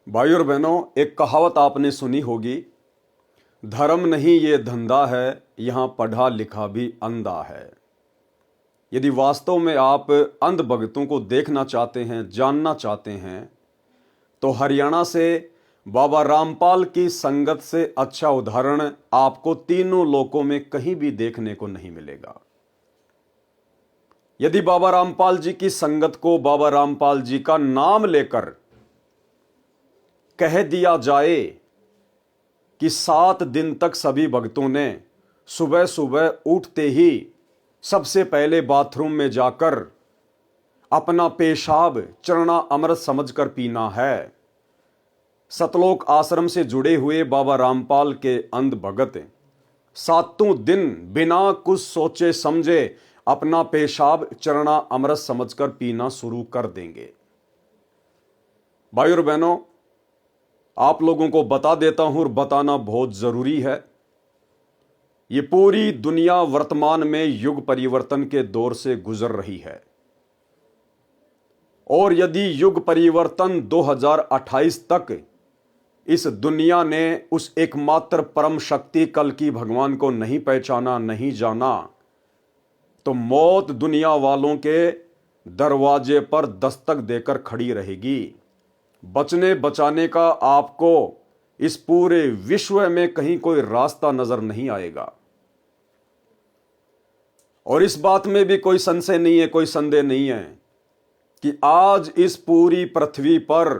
भाइयों और बहनों, एक कहावत आपने सुनी होगी, धर्म नहीं ये धंधा है, यहाँ पढ़ा लिखा भी अंधा है। यदि वास्तव में आप अंध भगतों को देखना चाहते हैं, जानना चाहते हैं, तो हरियाणा से बाबा रामपाल की संगत से अच्छा उदाहरण आपको तीनों लोकों में कहीं भी देखने को नहीं मिलेगा। यदि बाबा रामपाल जी की संगत को बाबा रामपाल जी का नाम लेकर कह दिया जाए कि 7 दिन तक सभी भक्तों ने सुबह सुबह उठते ही सबसे पहले बाथरूम में जाकर अपना पेशाब चरना अमृत समझकर पीना है। सतलोक आश्रम से जुड़े हुए बाबा रामपाल के अंध भगत 7 दिन बिना कुछ सोचे समझे अपना पेशाब चरना अमृत समझकर पीना शुरू कर देंगे। भाइयों और बहनों, आप लोगों को बता देता हूं और बताना बहुत जरूरी है। ये पूरी दुनिया वर्तमान में युग परिवर्तन के दौर से गुजर रही है और यदि युग परिवर्तन 2028 तक इस दुनिया ने उस एकमात्र परम शक्ति कल की भगवान को नहीं पहचाना, नहीं जाना, तो मौत दुनिया वालों के दरवाजे पर दस्तक देकर खड़ी रहेगी। बचने बचाने का आपको इस पूरे विश्व में कहीं कोई रास्ता नजर नहीं आएगा। और इस बात में भी कोई संशय नहीं है, कोई संदेह नहीं है कि आज इस पूरी पृथ्वी पर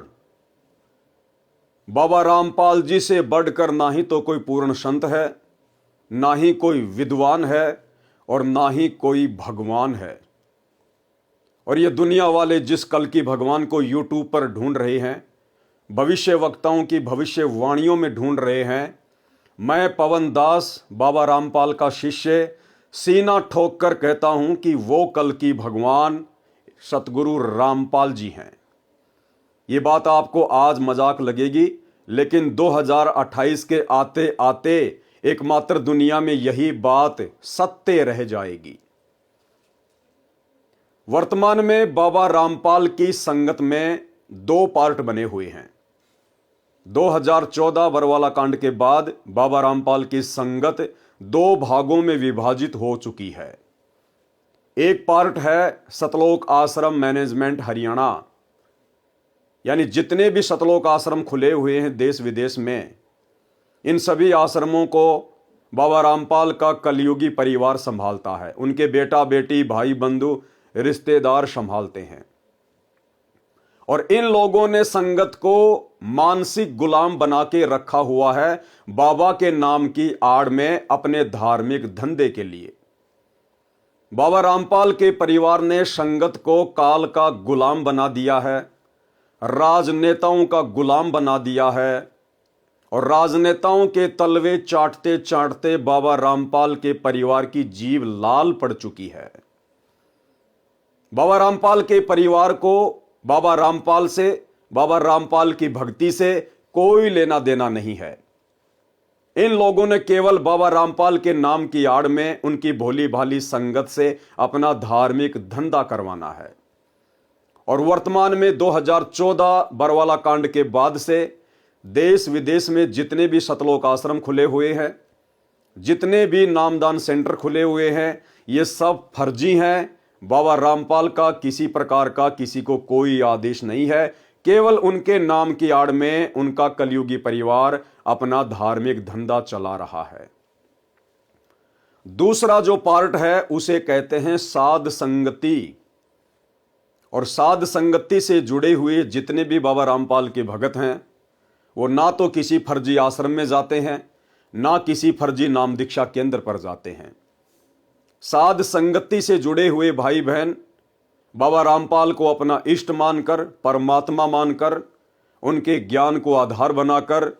बाबा रामपाल जी से बढ़कर ना ही तो कोई पूर्ण संत है, ना ही कोई विद्वान है और ना ही कोई भगवान है। और ये दुनिया वाले जिस कल की भगवान को यूट्यूब पर ढूंढ रहे हैं, भविष्य वक्ताओं की भविष्यवाणियों में ढूंढ रहे हैं, मैं पवन दास बाबा रामपाल का शिष्य सीना ठोक कर कहता हूं कि वो कल की भगवान सतगुरु रामपाल जी हैं। ये बात आपको आज मजाक लगेगी, लेकिन 2028 के आते आते एकमात्र दुनिया में यही बात सत्य रह जाएगी। वर्तमान में बाबा रामपाल की संगत में 2 पार्ट बने हुए हैं। 2014 बरवाला कांड के बाद बाबा रामपाल की संगत 2 भागों में विभाजित हो चुकी है। एक पार्ट है सतलोक आश्रम मैनेजमेंट हरियाणा, यानी जितने भी सतलोक आश्रम खुले हुए हैं देश विदेश में, इन सभी आश्रमों को बाबा रामपाल का कलयुगी परिवार संभालता है। उनके बेटा बेटी भाई बंधु रिश्तेदार संभालते हैं। और इन लोगों ने संगत को मानसिक गुलाम बना के रखा हुआ है बाबा के नाम की आड़ में, अपने धार्मिक धंधे के लिए। बाबा रामपाल के परिवार ने संगत को काल का गुलाम बना दिया है, राजनेताओं का गुलाम बना दिया है और राजनेताओं के तलवे चाटते चाटते बाबा रामपाल के परिवार की जीभ लाल पड़ चुकी है। बाबा रामपाल के परिवार को बाबा रामपाल से, बाबा रामपाल की भक्ति से कोई लेना देना नहीं है। इन लोगों ने केवल बाबा रामपाल के नाम की आड़ में उनकी भोली भाली संगत से अपना धार्मिक धंधा करवाना है। और वर्तमान में 2014 बरवाला कांड के बाद से देश विदेश में जितने भी सतलोक आश्रम खुले हुए हैं, जितने भी नामदान सेंटर खुले हुए हैं, ये सब फर्जी हैं। बाबा रामपाल का किसी प्रकार का किसी को कोई आदेश नहीं है, केवल उनके नाम की आड़ में उनका कलयुगी परिवार अपना धार्मिक धंधा चला रहा है। दूसरा जो पार्ट है उसे कहते हैं साध संगति। और साध संगति से जुड़े हुए जितने भी बाबा रामपाल के भगत हैं, वो ना तो किसी फर्जी आश्रम में जाते हैं, ना किसी फर्जी नाम दीक्षा केंद्र पर जाते हैं। साध संगति से जुड़े हुए भाई बहन बाबा रामपाल को अपना इष्ट मानकर, परमात्मा मानकर, उनके ज्ञान को आधार बनाकर,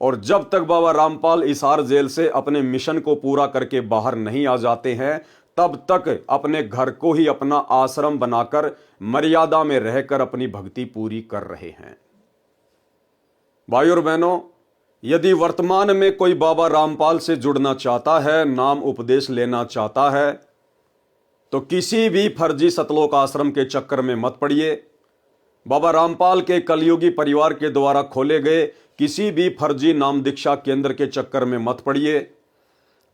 और जब तक बाबा रामपाल हिसार जेल से अपने मिशन को पूरा करके बाहर नहीं आ जाते हैं, तब तक अपने घर को ही अपना आश्रम बनाकर मर्यादा में रहकर अपनी भक्ति पूरी कर रहे हैं। भाइयों और बहनों, यदि वर्तमान में कोई बाबा रामपाल से जुड़ना चाहता है, नाम उपदेश लेना चाहता है, तो किसी भी फर्जी सतलोक आश्रम के चक्कर में मत पड़िए। बाबा रामपाल के कलयुगी परिवार के द्वारा खोले गए किसी भी फर्जी नाम दीक्षा केंद्र के चक्कर में मत पड़िए।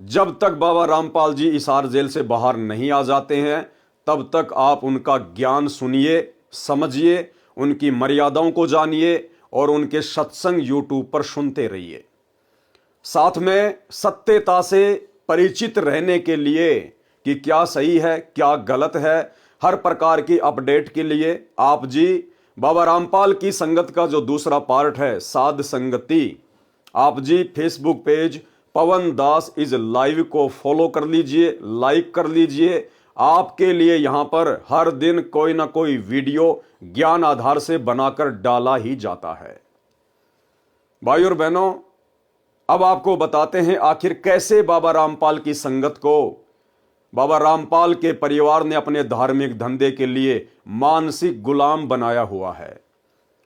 जब तक बाबा रामपाल जी हिसार जेल से बाहर नहीं आ जाते हैं तब तक आप उनका ज्ञान सुनिए, समझिए, उनकी मर्यादाओं को जानिए और उनके सत्संग यूट्यूब पर सुनते रहिए। साथ में सत्यता से परिचित रहने के लिए कि क्या सही है क्या गलत है, हर प्रकार की अपडेट के लिए आप जी बाबा रामपाल की संगत का जो दूसरा पार्ट है साध संगति, आप जी Facebook page Pawan Das is live को फॉलो कर लीजिए, लाइक कर लीजिए। आपके लिए यहां पर हर दिन कोई ना कोई वीडियो ज्ञान आधार से बनाकर डाला ही जाता है। भाइयों और बहनों, अब आपको बताते हैं आखिर कैसे बाबा रामपाल की संगत को बाबा रामपाल के परिवार ने अपने धार्मिक धंधे के लिए मानसिक गुलाम बनाया हुआ है,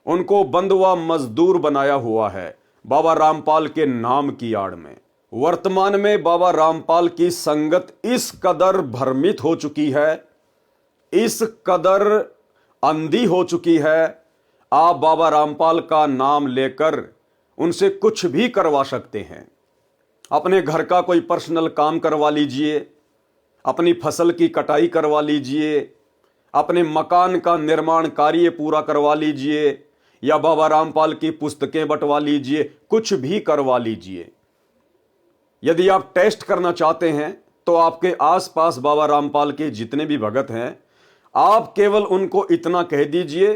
उनको बंधुआ मजदूर बनाया हुआ है बाबा रामपाल के नाम की आड़ में। वर्तमान में बाबा रामपाल की संगत इस कदर भ्रमित हो चुकी है, इस कदर अंधी हो चुकी है, आप बाबा रामपाल का नाम लेकर उनसे कुछ भी करवा सकते हैं। अपने घर का कोई पर्सनल काम करवा लीजिए, अपनी फसल की कटाई करवा लीजिए, अपने मकान का निर्माण कार्य पूरा करवा लीजिए, या बाबा रामपाल की पुस्तकें बंटवा लीजिए, कुछ भी करवा लीजिए। यदि आप टेस्ट करना चाहते हैं तो आपके आसपास बाबा रामपाल के जितने भी भगत हैं, आप केवल उनको इतना कह दीजिए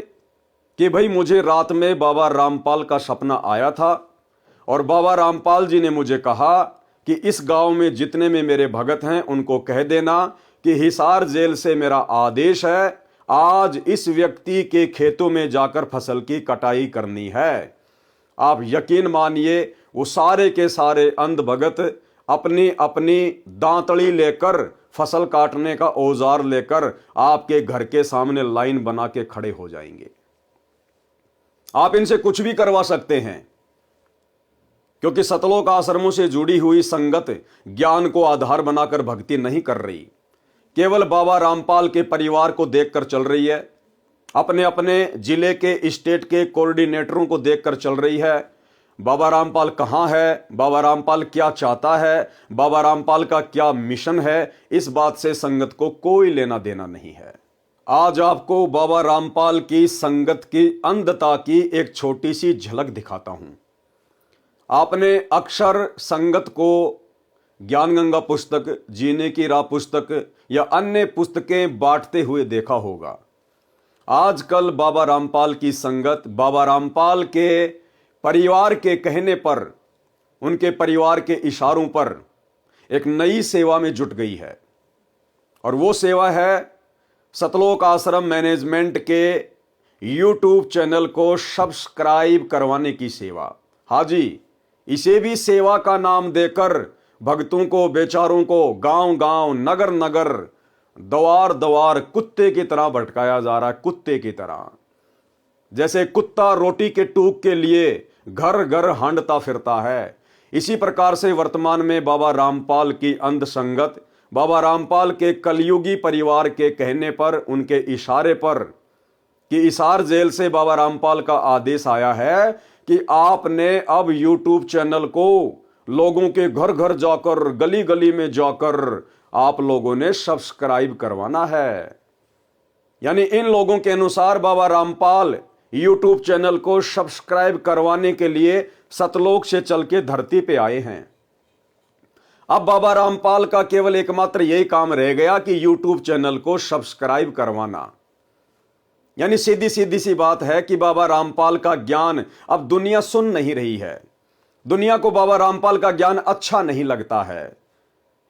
कि भाई मुझे रात में बाबा रामपाल का सपना आया था और बाबा रामपाल जी ने मुझे कहा कि इस गांव में जितने में मेरे भगत हैं उनको कह देना कि हिसार जेल से मेरा आदेश है, आज इस व्यक्ति के खेतों में जाकर फसल की कटाई करनी है। आप यकीन मानिए वो सारे के सारे अंध भगत अपनी अपनी दांतड़ी लेकर, फसल काटने का औजार लेकर आपके घर के सामने लाइन बना के खड़े हो जाएंगे। आप इनसे कुछ भी करवा सकते हैं क्योंकि सतलोक आश्रमों से जुड़ी हुई संगत ज्ञान को आधार बनाकर भक्ति नहीं कर रही, केवल बाबा रामपाल के परिवार को देखकर चल रही है, अपने अपने जिले के स्टेट के कोऑर्डिनेटरों को देखकर चल रही है। बाबा रामपाल कहां है, बाबा रामपाल क्या चाहता है, बाबा रामपाल का क्या मिशन है, इस बात से संगत को कोई लेना देना नहीं है। आज आपको बाबा रामपाल की संगत की अंधता की एक छोटी सी झलक दिखाता हूं। आपने अक्सर संगत को ज्ञान गंगा पुस्तक, जीने की राह पुस्तक या अन्य पुस्तकें बांटते हुए देखा होगा। आजकल बाबा रामपाल की संगत बाबा रामपाल के परिवार के कहने पर, उनके परिवार के इशारों पर एक नई सेवा में जुट गई है और वो सेवा है सतलोक आश्रम मैनेजमेंट के यूट्यूब चैनल को सब्सक्राइब करवाने की सेवा। हाँ जी, इसे भी सेवा का नाम देकर भक्तों को, बेचारों को गांव गांव, नगर नगर, द्वार द्वार कुत्ते की तरह भटकाया जा रहा है। कुत्ते की तरह, जैसे कुत्ता रोटी के टूक के लिए घर घर हांडता फिरता है, इसी प्रकार से वर्तमान में बाबा रामपाल की अंध संगत बाबा रामपाल के कलयुगी परिवार के कहने पर, उनके इशारे पर कि हिसार जेल से बाबा रामपाल का आदेश आया है कि आपने अब यूट्यूब चैनल को लोगों के घर घर जाकर, गली गली में जाकर आप लोगों ने सब्सक्राइब करवाना है। यानी इन लोगों के अनुसार बाबा रामपाल यूट्यूब चैनल को सब्सक्राइब करवाने के लिए सतलोक से चल के धरती पे आए हैं। अब बाबा रामपाल का केवल एकमात्र यही काम रह गया कि यूट्यूब चैनल को सब्सक्राइब करवाना। यानी सीधी सीधी सी बात है कि बाबा रामपाल का ज्ञान अब दुनिया सुन नहीं रही है। दुनिया को बाबा रामपाल का ज्ञान अच्छा नहीं लगता है।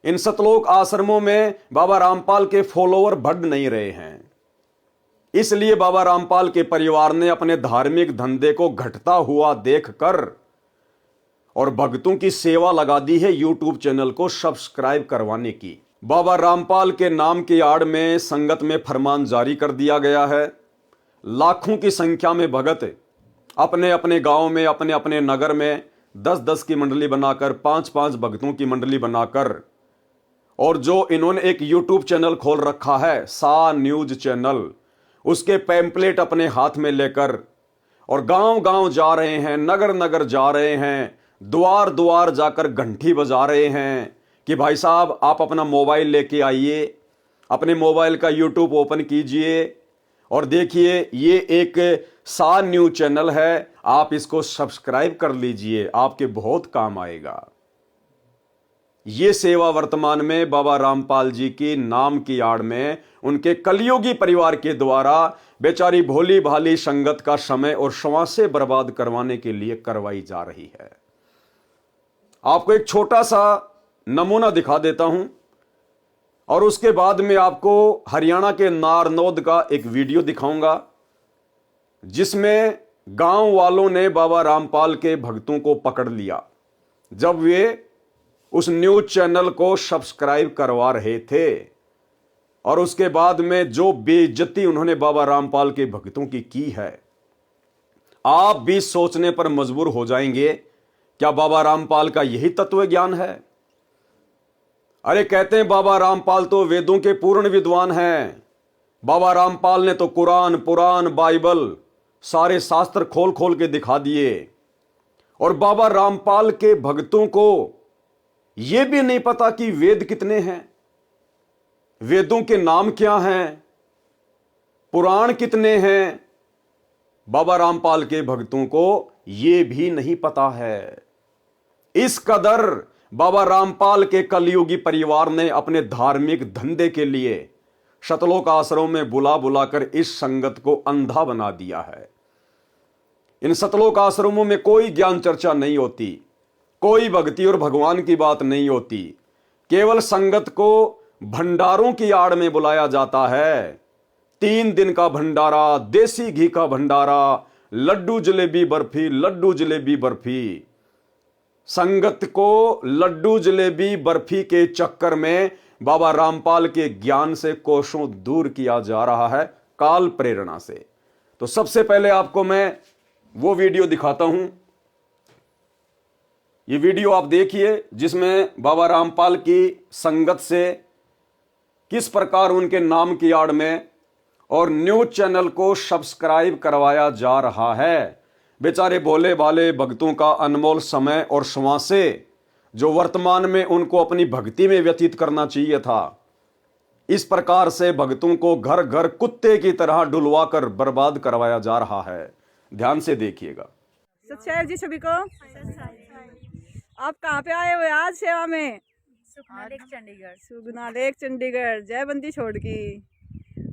इन सतलोक आश्रमों में बाबा रामपाल के फॉलोअर बढ़ नहीं रहे हैं। इसलिए बाबा रामपाल के परिवार ने अपने धार्मिक धंधे को घटता हुआ देखकर और भक्तों की सेवा लगा दी है यूट्यूब चैनल को सब्सक्राइब करवाने की। बाबा रामपाल के नाम की आड़ में संगत में फरमान जारी कर दिया गया है। लाखों की संख्या में भगत अपने अपने गांव में, अपने अपने नगर में 10-10 की मंडली बनाकर, 5-5 भक्तों की मंडली बनाकर, और जो इन्होंने एक यूट्यूब चैनल खोल रखा है सा न्यूज चैनल, उसके पैम्पलेट अपने हाथ में लेकर और गांव गांव जा रहे हैं, नगर नगर जा रहे हैं, द्वार द्वार जाकर घंटी बजा रहे हैं कि भाई साहब आप अपना मोबाइल लेके आइए, अपने मोबाइल का यूट्यूब ओपन कीजिए और देखिए ये एक सा न्यूज चैनल है, आप इसको सब्सक्राइब कर लीजिए, आपके बहुत काम आएगा। ये सेवा वर्तमान में बाबा रामपाल जी की नाम की आड़ में उनके कलयुगी परिवार के द्वारा बेचारी भोली भाली संगत का समय और श्वासें बर्बाद करवाने के लिए करवाई जा रही है। आपको एक छोटा सा नमूना दिखा देता हूं और उसके बाद में आपको हरियाणा के नारनौद का एक वीडियो दिखाऊंगा जिसमें गांव वालों ने बाबा रामपाल के भक्तों को पकड़ लिया जब वे उस न्यूज चैनल को सब्सक्राइब करवा रहे थे और उसके बाद में जो बेइज्जती उन्होंने बाबा रामपाल के भक्तों की है, आप भी सोचने पर मजबूर हो जाएंगे क्या बाबा रामपाल का यही तत्व ज्ञान है। अरे कहते हैं बाबा रामपाल तो वेदों के पूर्ण विद्वान हैं, बाबा रामपाल ने तो कुरान, पुराण, बाइबल सारे शास्त्र खोल खोल के दिखा दिए और बाबा रामपाल के भक्तों को यह भी नहीं पता कि वेद कितने हैं, वेदों के नाम क्या हैं, पुराण कितने हैं। बाबा रामपाल के भक्तों को यह भी नहीं पता है। इस कदर बाबा रामपाल के कलयुगी परिवार ने अपने धार्मिक धंधे के लिए शतलोक आश्रम में बुला बुलाकर इस संगत को अंधा बना दिया है। इन शतलोक आश्रमों में कोई ज्ञान चर्चा नहीं होती, कोई भक्ति और भगवान की बात नहीं होती, केवल संगत को भंडारों की आड़ में बुलाया जाता है। 3 दिन का भंडारा, देसी घी का भंडारा, लड्डू जलेबी बर्फी, लड्डू जलेबी बर्फी। संगत को लड्डू जलेबी बर्फी के चक्कर में बाबा रामपाल के ज्ञान से कोसों दूर किया जा रहा है, काल प्रेरणा से। तो सबसे पहले आपको मैं वो वीडियो दिखाता हूं। ये वीडियो आप देखिए जिसमें बाबा रामपाल की संगत से किस प्रकार उनके नाम की आड़ में और न्यूज चैनल को सब्सक्राइब करवाया जा रहा है। बेचारे भोले भाले भक्तों का अनमोल समय और श्वासें जो वर्तमान में उनको अपनी भक्ति में व्यतीत करना चाहिए था, इस प्रकार से भक्तों को घर घर कुत्ते की तरह डुलवा कर बर्बाद करवाया जा रहा है। ध्यान से देखिएगा। सत्यार जी सभी को। आप कहाँ पे आए हुए आज सेवा में? सुखना लेक चंडीगढ़। सुगना लेक चंडीगढ़, जय बंदी छोड़ की।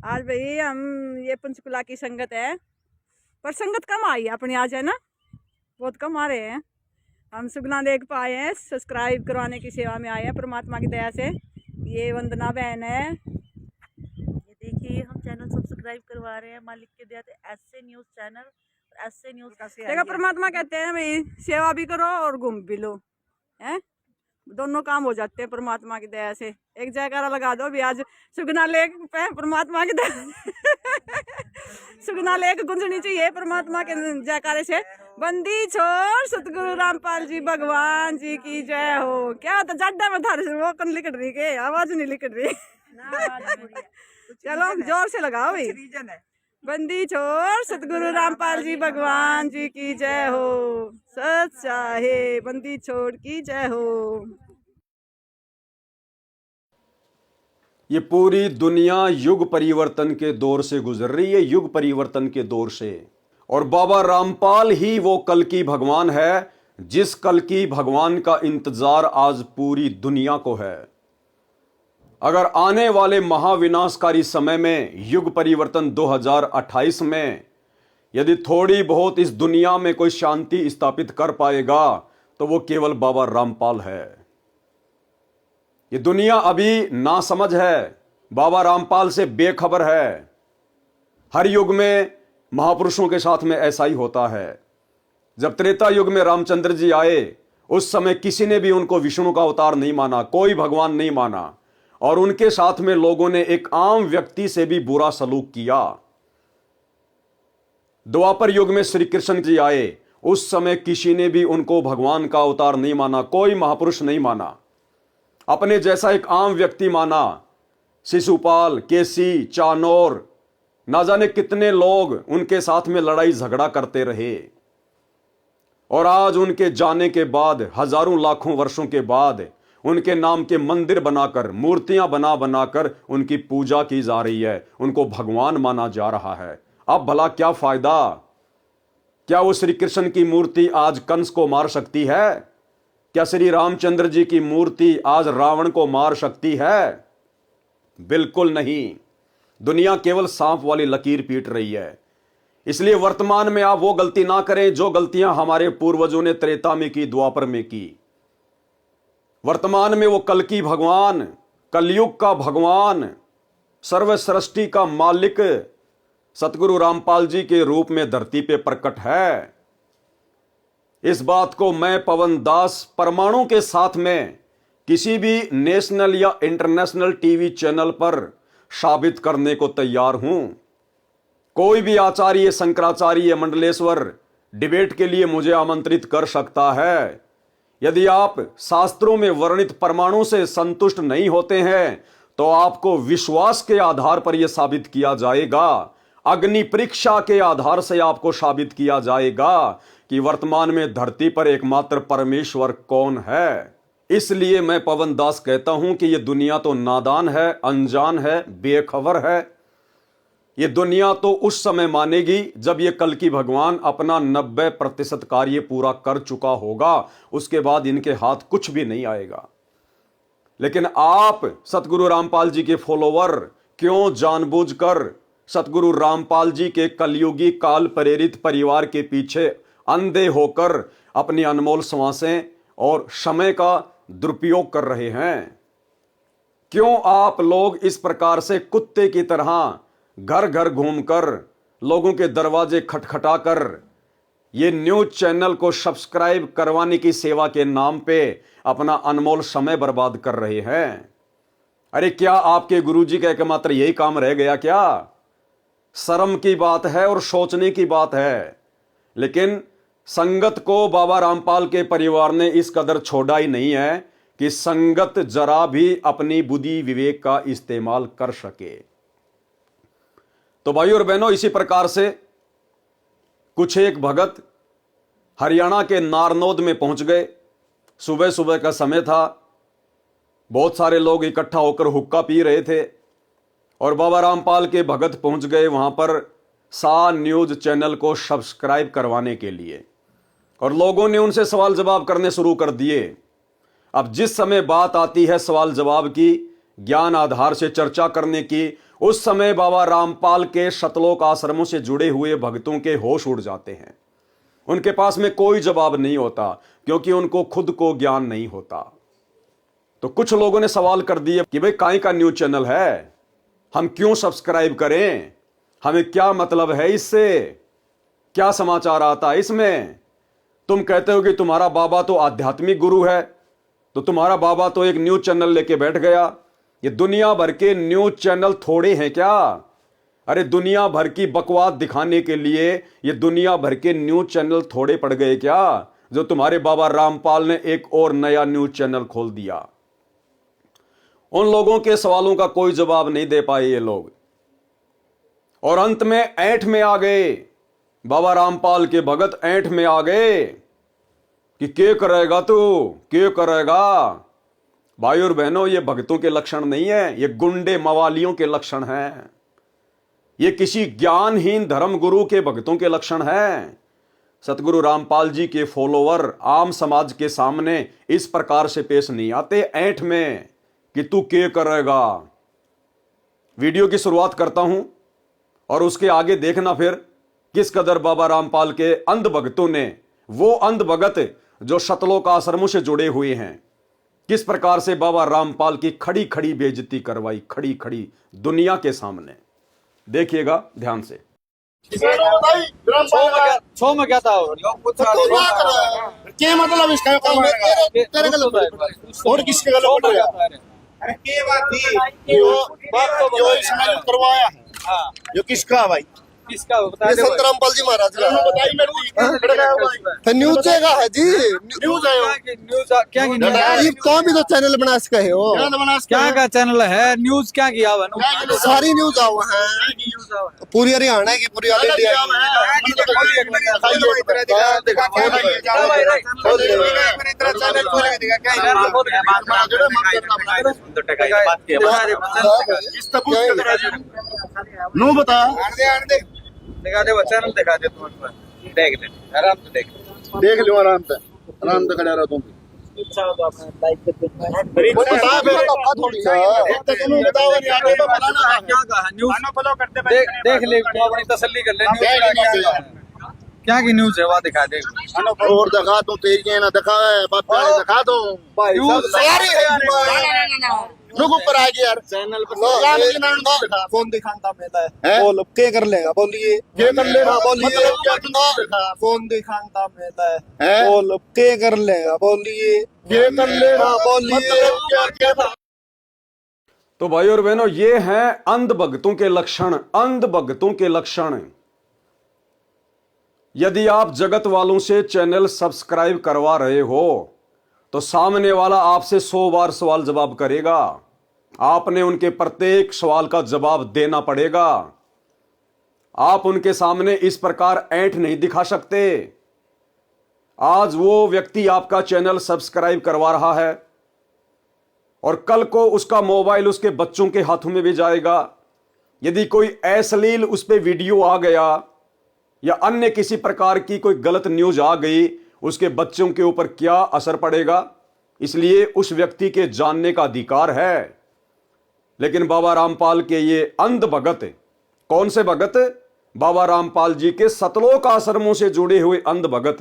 आज भाई हम ये पंचकुला की संगत है, पर संगत कम आई है अपनी आज, है ना, बहुत कम आ रहे हैं। हम सुगना लेक पे आए हैं, सब्सक्राइब करवाने की सेवा में आए हैं परमात्मा की दया से। ये वंदना बहन है, ये देखिए हम चैनल सब्सक्राइब करवा रहे हैं मालिक के दया से। ऐसे न्यूज़ चैनल, ऐसे न्यूज़ देखो परमात्मा कहते हैं भाई सेवा भी करो और घूम भी लो, हैं, दोनों काम हो जाते हैं परमात्मा की दया से। एक जयकारा लगा दो भी आज सुगना लेक पे परमात्मा की दया सुगना लेक गुंजनी चाहिए परमात्मा के जयकारे से। बंदी छोड़ सतगुरु रामपाल जी भगवान जी की जय हो। क्या होता जाड्डा में थारे वो कन लिकट रही के आवाज नहीं लिकट रही चलो जोर से लगाओ भाई। बंदी छोड़ सतगुरु रामपाल जी भगवान जी की जय हो। सच चाहे बंदी छोड़ की जय हो। ये पूरी दुनिया युग परिवर्तन के दौर से गुजर रही है, युग परिवर्तन के दौर से। और बाबा रामपाल ही वो कल की भगवान है जिस कल की भगवान का इंतजार आज पूरी दुनिया को है। अगर आने वाले महाविनाशकारी समय में युग परिवर्तन 2028 में यदि थोड़ी बहुत इस दुनिया में कोई शांति स्थापित कर पाएगा तो वो केवल बाबा रामपाल है। ये दुनिया अभी नासमझ है, बाबा रामपाल से बेखबर है। हर युग में महापुरुषों के साथ में ऐसा ही होता है। जब त्रेता युग में रामचंद्र जी आए उस समय किसी ने भी उनको विष्णु का अवतार नहीं माना, कोई भगवान नहीं माना, और उनके साथ में लोगों ने एक आम व्यक्ति से भी बुरा सलूक किया। द्वापर युग में श्री कृष्ण जी आए उस समय किसी ने भी उनको भगवान का अवतार नहीं माना, कोई महापुरुष नहीं माना, अपने जैसा एक आम व्यक्ति माना। शिशुपाल, केसी, चाणोर ना जाने कितने लोग उनके साथ में लड़ाई झगड़ा करते रहे, और आज उनके जाने के बाद हजारों लाखों वर्षों के बाद उनके नाम के मंदिर बनाकर, मूर्तियां बना बनाकर उनकी पूजा की जा रही है, उनको भगवान माना जा रहा है। अब भला क्या फायदा? क्या वो श्री कृष्ण की मूर्ति आज कंस को मार सकती है? क्या श्री रामचंद्र जी की मूर्ति आज रावण को मार सकती है? बिल्कुल नहीं। दुनिया केवल सांप वाली लकीर पीट रही है। इसलिए वर्तमान में आप वो गलती ना करें जो गलतियां हमारे पूर्वजों ने त्रेता में की, द्वापर में की। वर्तमान में वो कल की भगवान, कलयुग का भगवान, सर्व सृष्टि का मालिक सतगुरु रामपाल जी के रूप में धरती पे प्रकट है। इस बात को मैं पवन दास परमाणु के साथ में किसी भी नेशनल या इंटरनेशनल टीवी चैनल पर साबित करने को तैयार हूं। कोई भी आचार्य, शंकराचार्य, मंडलेश्वर डिबेट के लिए मुझे आमंत्रित कर सकता है। यदि आप शास्त्रों में वर्णित परमाणु से संतुष्ट नहीं होते हैं तो आपको विश्वास के आधार पर यह साबित किया जाएगा, अग्नि परीक्षा के आधार से आपको साबित किया जाएगा कि वर्तमान में धरती पर एकमात्र परमेश्वर कौन है। इसलिए मैं पवन दास कहता हूं कि यह दुनिया तो नादान है, अनजान है, बेखबर है। ये दुनिया तो उस समय मानेगी जब ये कल की भगवान अपना 90% कार्य पूरा कर चुका होगा, उसके बाद इनके हाथ कुछ भी नहीं आएगा। लेकिन आप सतगुरु रामपाल जी के फॉलोवर क्यों जानबूझकर सतगुरु रामपाल जी के कलयुगी काल प्रेरित परिवार के पीछे अंधे होकर अपनी अनमोल श्वासें और समय का दुरुपयोग कर रहे हैं? क्यों आप लोग इस प्रकार से कुत्ते की तरह घर घर घूमकर, लोगों के दरवाजे खटखटाकर ये न्यूज चैनल को सब्सक्राइब करवाने की सेवा के नाम पे अपना अनमोल समय बर्बाद कर रहे हैं? अरे क्या आपके गुरुजी का एकमात्र यही काम रह गया क्या? शर्म की बात है और सोचने की बात है। लेकिन संगत को बाबा रामपाल के परिवार ने इस कदर छोड़ा ही नहीं है कि संगत जरा भी अपनी बुद्धि विवेक का इस्तेमाल कर सके। तो भाइयों और बहनों, इसी प्रकार से कुछ एक भगत हरियाणा के नारनौद में पहुंच गए। सुबह सुबह का समय था, बहुत सारे लोग इकट्ठा होकर हुक्का पी रहे थे और बाबा रामपाल के भगत पहुंच गए वहां पर सा न्यूज चैनल को सब्सक्राइब करवाने के लिए, और लोगों ने उनसे सवाल जवाब करने शुरू कर दिए। अब जिस समय बात आती है सवाल जवाब की, ज्ञान आधार से चर्चा करने की, उस समय बाबा रामपाल के शतलोक आश्रमों से जुड़े हुए भक्तों के होश उड़ जाते हैं। उनके पास में कोई जवाब नहीं होता क्योंकि उनको खुद को ज्ञान नहीं होता। तो कुछ लोगों ने सवाल कर दिए कि भाई काहे का न्यूज चैनल है, हम क्यों सब्सक्राइब करें, हमें क्या मतलब है इससे, क्या समाचार आता है इसमें? तुम कहते हो कि तुम्हारा बाबा तो आध्यात्मिक गुरु है, तो तुम्हारा बाबा तो एक न्यूज चैनल लेके बैठ गया। ये दुनिया भर के न्यूज चैनल थोड़े हैं क्या? अरे दुनिया भर की बकवास दिखाने के लिए ये दुनिया भर के न्यूज चैनल थोड़े पड़ गए क्या, जो तुम्हारे बाबा रामपाल ने एक और नया न्यूज चैनल खोल दिया? उन लोगों के सवालों का कोई जवाब नहीं दे पाए ये लोग, और अंत में ऐंठ में आ गए। बाबा रामपाल के भगत ऐंठ में आ गए कि क्या करेगा तू, क्या करेगा? भाई और बहनों, ये भक्तों के लक्षण नहीं है, ये गुंडे मवालियों के लक्षण हैं। ये किसी ज्ञानहीन धर्म गुरु के भक्तों के लक्षण हैं। सतगुरु रामपाल जी के फॉलोवर आम समाज के सामने इस प्रकार से पेश नहीं आते ऐंठ में कि तू क्या करेगा। वीडियो की शुरुआत करता हूं और उसके आगे देखना फिर किस कदर बाबा रामपाल के अंध भक्तों ने, वो अंध भगत जो शतलोक आश्रमों से जुड़े हुए हैं, किस प्रकार से बाबा रामपाल की खड़ी खड़ी बेइज्जती करवाई, खड़ी खड़ी दुनिया के सामने। देखिएगा ध्यान से। छो में क्या था क्या मतलब इसका तेरे गलत और किसके गलत अरे क्या बात थी जो इसमें करवाया है, जो किसका भाई किसका बता ये दे संत रामपाल जी महाराज का बताइए तो न्यूज का है जी न्यूज है न्यूज क्या की न्यूज ये कौन भी तो चैनल बना सके हो क्या का चैनल है न्यूज क्या किया हुआ सारी न्यूज आओ है पूरी हरियाणा की पूरी ऑल इंडिया नो बता दिखा दे वो चैनल दिखा दे तुम देख ले आराम से देख लो आराम से खड़ा रहो तुम बता थोड़ी क्या कहा न्यूज देख ले तू अपनी तसल्ली कर ले क्या की न्यूज है वहाँ दिखा दे और दिखा दो तेरी ना दिखा दिखा दो रुक ऊपर आ गया यार चैनल पर कौन दिखाता मेला बोल क्या कर लेगा बोलिए क्या कर लेगा बोलिए कौन दिखाता मेला बोल क्या कर लेगा बोलिए क्या कर लेगा बोलिए। तो भाई और बहनों, ये हैं अंध भक्तों के लक्षण, अंध भक्तों के लक्षण। यदि आप जगत वालों से चैनल सब्सक्राइब करवा रहे हो तो सामने वाला आपसे 100 बार सवाल जवाब करेगा, आपने उनके प्रत्येक सवाल का जवाब देना पड़ेगा। आप उनके सामने इस प्रकार ऐंठ नहीं दिखा सकते। आज वो व्यक्ति आपका चैनल सब्सक्राइब करवा रहा है और कल को उसका मोबाइल उसके बच्चों के हाथों में भी जाएगा। यदि कोई अश्लील उस पर वीडियो आ गया या अन्य किसी प्रकार की कोई गलत न्यूज आ गई, उसके बच्चों के ऊपर क्या असर पड़ेगा। इसलिए उस व्यक्ति के जानने का अधिकार है। लेकिन बाबा रामपाल के ये अंध भगत, कौन से भगत? बाबा रामपाल जी के सतलोक आश्रमों से जुड़े हुए अंध भगत,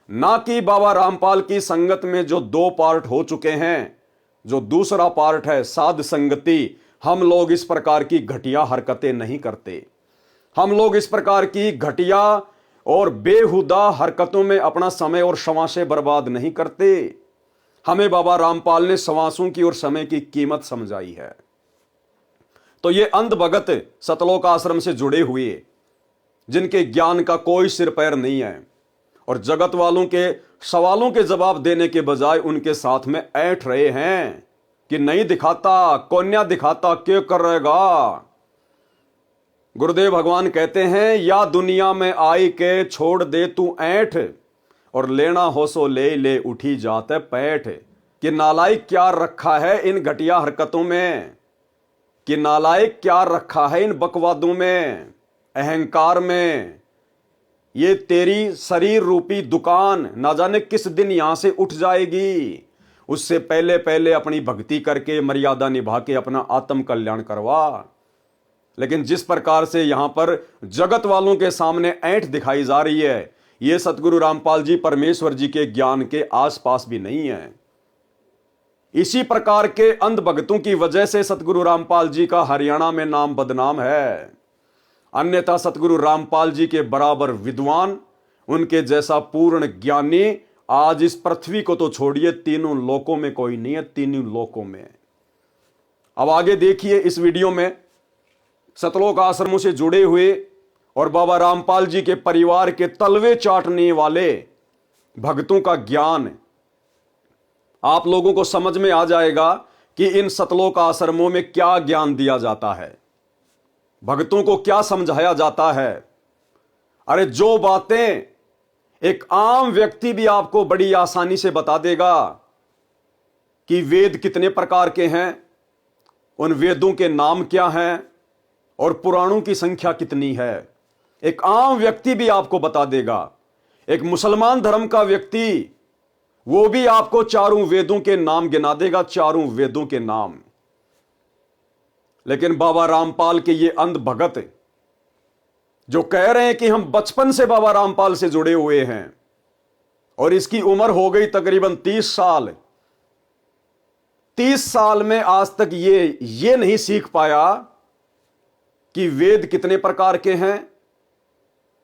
ना कि बाबा रामपाल की संगत में जो 2 पार्ट हो चुके हैं। जो दूसरा पार्ट है साध संगति, हम लोग इस प्रकार की घटिया हरकतें नहीं करते। हम लोग इस प्रकार की घटिया और बेहुदा हरकतों में अपना समय और श्वासें बर्बाद नहीं करते। हमें बाबा रामपाल ने श्वासों की और समय की कीमत समझाई है। तो ये अंध भगत सतलोक आश्रम से जुड़े हुए, जिनके ज्ञान का कोई सिर पैर नहीं है और जगत वालों के सवालों के जवाब देने के बजाय उनके साथ में ऐंठ रहे हैं कि नहीं दिखाता, कोन्या दिखाता, क्यों कर रहेगा। गुरुदेव भगवान कहते हैं, या दुनिया में आई के छोड़ दे तू ऐंठ, और लेना हो सो ले ले उठी जाते पैठ। कि नालायक क्या रखा है इन घटिया हरकतों में, कि नालायक क्या रखा है इन बकवादों में, अहंकार में। ये तेरी शरीर रूपी दुकान ना जाने किस दिन यहां से उठ जाएगी। उससे पहले पहले अपनी भक्ति करके मर्यादा निभा के अपना आत्म कल्याण करवा। लेकिन जिस प्रकार से यहां पर जगत वालों के सामने ऐंठ दिखाई जा रही है, यह सतगुरु रामपाल जी परमेश्वर जी के ज्ञान के आसपास भी नहीं है। इसी प्रकार के अंध भक्तों की वजह से सतगुरु रामपाल जी का हरियाणा में नाम बदनाम है। अन्यथा सतगुरु रामपाल जी के बराबर विद्वान, उनके जैसा पूर्ण ज्ञानी आज इस पृथ्वी को तो छोड़िए, तीनों लोकों में कोई नहीं है, तीनों लोकों में। अब आगे देखिए इस वीडियो में सतलोक आश्रमों से जुड़े हुए और बाबा रामपाल जी के परिवार के तलवे चाटने वाले भक्तों का ज्ञान आप लोगों को समझ में आ जाएगा कि इन सतलोक आश्रमों में क्या ज्ञान दिया जाता है, भक्तों को क्या समझाया जाता है। अरे जो बातें एक आम व्यक्ति भी आपको बड़ी आसानी से बता देगा कि वेद कितने प्रकार के हैं, उन वेदों के नाम क्या हैं और पुराणों की संख्या कितनी है, एक आम व्यक्ति भी आपको बता देगा। एक मुसलमान धर्म का व्यक्ति, वो भी आपको चारों वेदों के नाम गिना देगा, चारों वेदों के नाम। लेकिन बाबा रामपाल के ये अंध भगत जो कह रहे हैं कि हम बचपन से बाबा रामपाल से जुड़े हुए हैं और इसकी उम्र हो गई तकरीबन 30 साल, 30 साल में आज तक ये नहीं सीख पाया कि वेद कितने प्रकार के हैं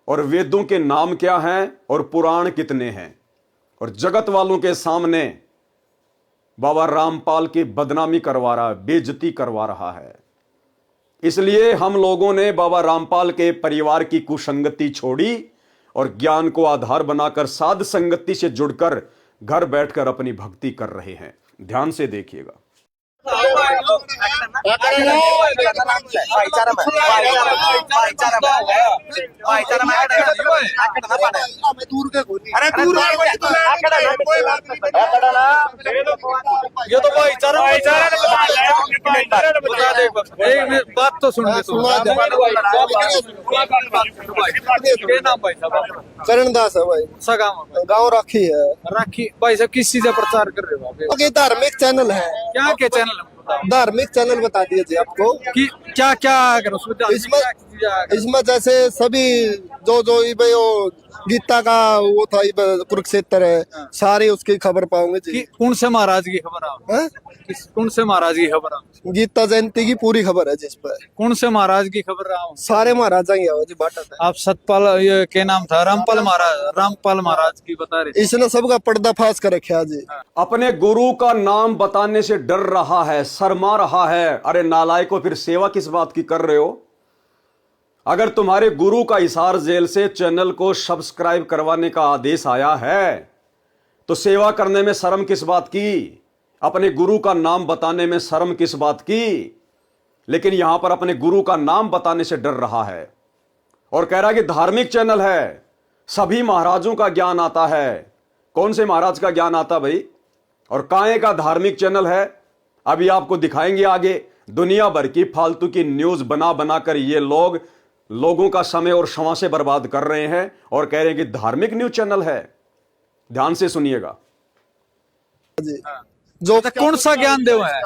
और वेदों के नाम क्या हैं और पुराण कितने हैं, और जगत वालों के सामने बाबा रामपाल की बदनामी करवा रहा है, बेइज्जती करवा रहा है। इसलिए हम लोगों ने बाबा रामपाल के परिवार की कुसंगति छोड़ी और ज्ञान को आधार बनाकर साध संगति से जुड़कर घर बैठकर अपनी भक्ति कर रहे हैं। ध्यान से देखिएगा। ये तो भाईचारा एक बात तो सुन ले तू। क्या नाम भाई साहब? करणदास है भाई। सा गाँव राखी है। राखी भाई साहब किस चीज का प्रचार कर रहे हो आप? ये धार्मिक चैनल है। क्या क्या चैनल है? धार्मिक चैनल बता दिए जी आपको कि क्या क्या करो इसमें जैसे सभी जो भाई वो गीता का वो था कुरुक्षेत्र है, सारी उसकी खबर पाओगे जी। कौन से महाराज की खबर है? कौन से महाराज की खबर है? गीता जयंती की पूरी खबर है जिस पर। कौन से महाराज की खबर है? सारे महाराजा ही है जी। बाटा आप सतपाल ये क्या नाम था? रामपाल महाराज की बता रहे। इसने सबका पर्दाफाश कर रखा जी। अपने गुरु का नाम बताने से डर रहा है, शर्मा रहा है। अरे नालायकों, फिर सेवा किस बात की कर रहे हो? अगर तुम्हारे गुरु का हिसार जेल से चैनल को सब्सक्राइब करवाने का आदेश आया है तो सेवा करने में शर्म किस बात की? अपने गुरु का नाम बताने में शर्म किस बात की? लेकिन यहां पर अपने गुरु का नाम बताने से डर रहा है और कह रहा है कि धार्मिक चैनल है, सभी महाराजों का ज्ञान आता है। कौन से महाराज का ज्ञान आता भाई? और काहे का धार्मिक चैनल है? अभी आपको दिखाएंगे आगे। दुनिया भर की फालतू की न्यूज बना बनाकर ये लोगों का समय और क्षमा से बर्बाद कर रहे हैं और कह रहे हैं कि धार्मिक न्यूज चैनल है। ध्यान से सुनिएगा। जो कौन सा ज्ञान देव है?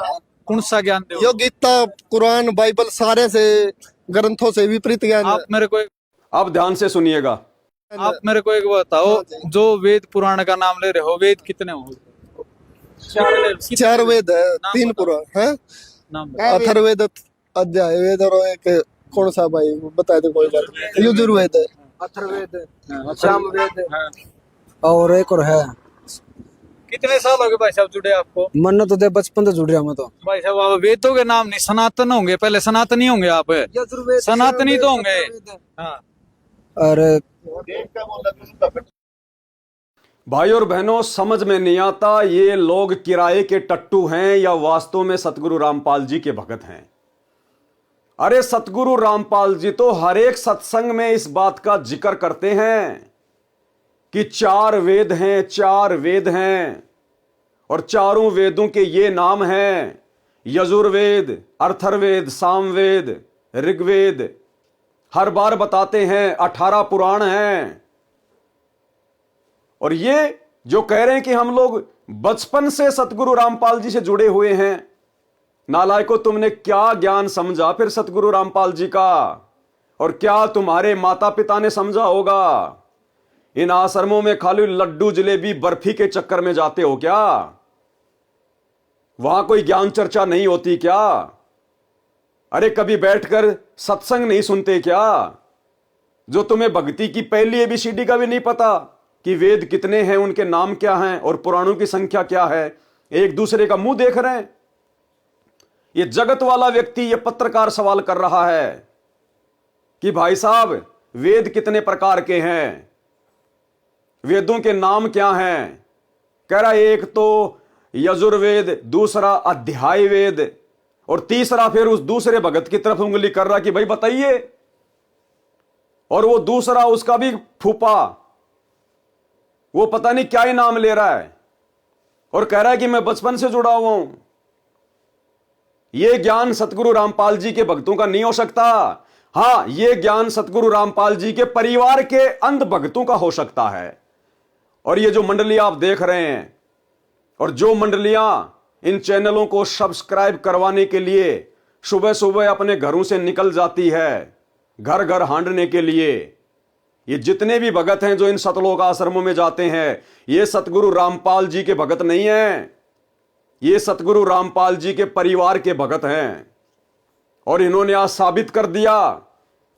कौन सा ज्ञान देव? यो गीता, कुरान, बाइबल सारे से ग्रंथों से विपरीत ज्ञान। आप मेरे को अब ध्यान से सुनिएगा। आप मेरे को एक बताओ, जो वेद पुराण का नाम ले रहे हो, वेद कितने हो? 4 वेद है, 3 पुराण है। अथर्ववेद, अध्याय वेद और एक कौन सा भाई बता दे कोई बात। यजुर्वेद है, अथर्ववेद, सामवेद और एक और है। कितने साल हो गए भाई साहब जुड़े आपको? मन तो दे बचपन से जुड़ रहा मैं तो। भाई साहब आप वेदों के नाम नहीं, सनातन होंगे, पहले सनातनी होंगे आप। सनातनी तो होंगे। हाँ। अरे भाई और बहनों, समझ में नहीं आता ये लोग किराए के टट्टू हैं या वास्तव में सतगुरु रामपाल जी के भगत हैं। अरे सतगुरु रामपाल जी तो हर एक सत्संग में इस बात का जिक्र करते हैं कि 4 वेद हैं, 4 वेद हैं और चारों वेदों के ये नाम हैं: यजुर्वेद, अथर्ववेद, सामवेद, ऋग्वेद। हर बार बताते हैं 18 पुराण हैं। और ये जो कह रहे हैं कि हम लोग बचपन से सतगुरु रामपाल जी से जुड़े हुए हैं, नालायकों, तुमने क्या ज्ञान समझा फिर सतगुरु रामपाल जी का? और क्या तुम्हारे माता पिता ने समझा होगा? इन आश्रमों में खाली लड्डू जलेबी बर्फी के चक्कर में जाते हो क्या? वहां कोई ज्ञान चर्चा नहीं होती क्या? अरे कभी बैठकर सत्संग नहीं सुनते क्या? जो तुम्हें भक्ति की पहली ABCD का भी नहीं पता कि वेद कितने हैं, उनके नाम क्या हैं और पुराणों की संख्या क्या है? एक दूसरे का मुंह देख रहे हैं। ये जगत वाला व्यक्ति, ये पत्रकार सवाल कर रहा है कि भाई साहब वेद कितने प्रकार के हैं, वेदों के नाम क्या हैं? कह रहा एक तो यजुर्वेद, दूसरा अध्याय वेद और तीसरा फिर उस दूसरे भगत की तरफ उंगली कर रहा कि भाई बताइए। और वो दूसरा उसका भी फूफा, वो पता नहीं क्या ही नाम ले रहा है और कह रहा है कि मैं बचपन से जुड़ा हुआ हूं। यह ज्ञान सतगुरु रामपाल जी के भक्तों का नहीं हो सकता। हां, यह ज्ञान सतगुरु रामपाल जी के परिवार के अंध भक्तों का हो सकता है। और ये जो मंडलियां आप देख रहे हैं और जो मंडलियां इन चैनलों को सब्सक्राइब करवाने के लिए सुबह सुबह अपने घरों से निकल जाती है घर घर हांडने के लिए, ये जितने भी भगत हैं जो इन सतलोक आश्रमों में जाते हैं, ये सतगुरु रामपाल जी के भगत नहीं हैं, ये सतगुरु रामपाल जी के परिवार के भगत हैं। और इन्होंने आज साबित कर दिया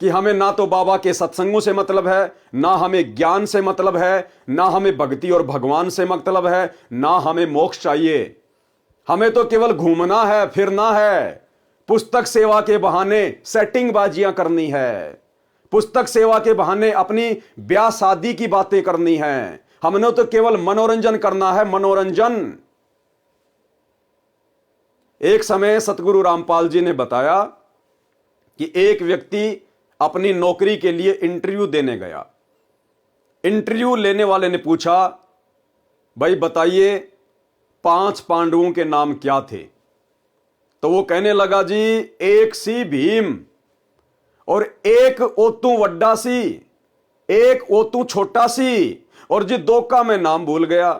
कि हमें ना तो बाबा के सत्संगों से मतलब है, ना हमें ज्ञान से मतलब है, ना हमें भक्ति और भगवान से मतलब है, ना हमें मोक्ष चाहिए। हमें तो केवल घूमना है, फिरना है, पुस्तक सेवा के बहाने सेटिंग बाजियां करनी है, पुस्तक सेवा के बहाने अपनी ब्याह शादी की बातें करनी है। हमने तो केवल मनोरंजन करना है, मनोरंजन। एक समय सतगुरु रामपाल जी ने बताया कि एक व्यक्ति अपनी नौकरी के लिए इंटरव्यू देने गया। इंटरव्यू लेने वाले ने पूछा, भाई बताइए 5 पांडवों के नाम क्या थे? तो वो कहने लगा, जी एक सी भीम और एक ओतू वड्डा सी, एक ओतू छोटा सी, और जी 2 का मैं नाम भूल गया।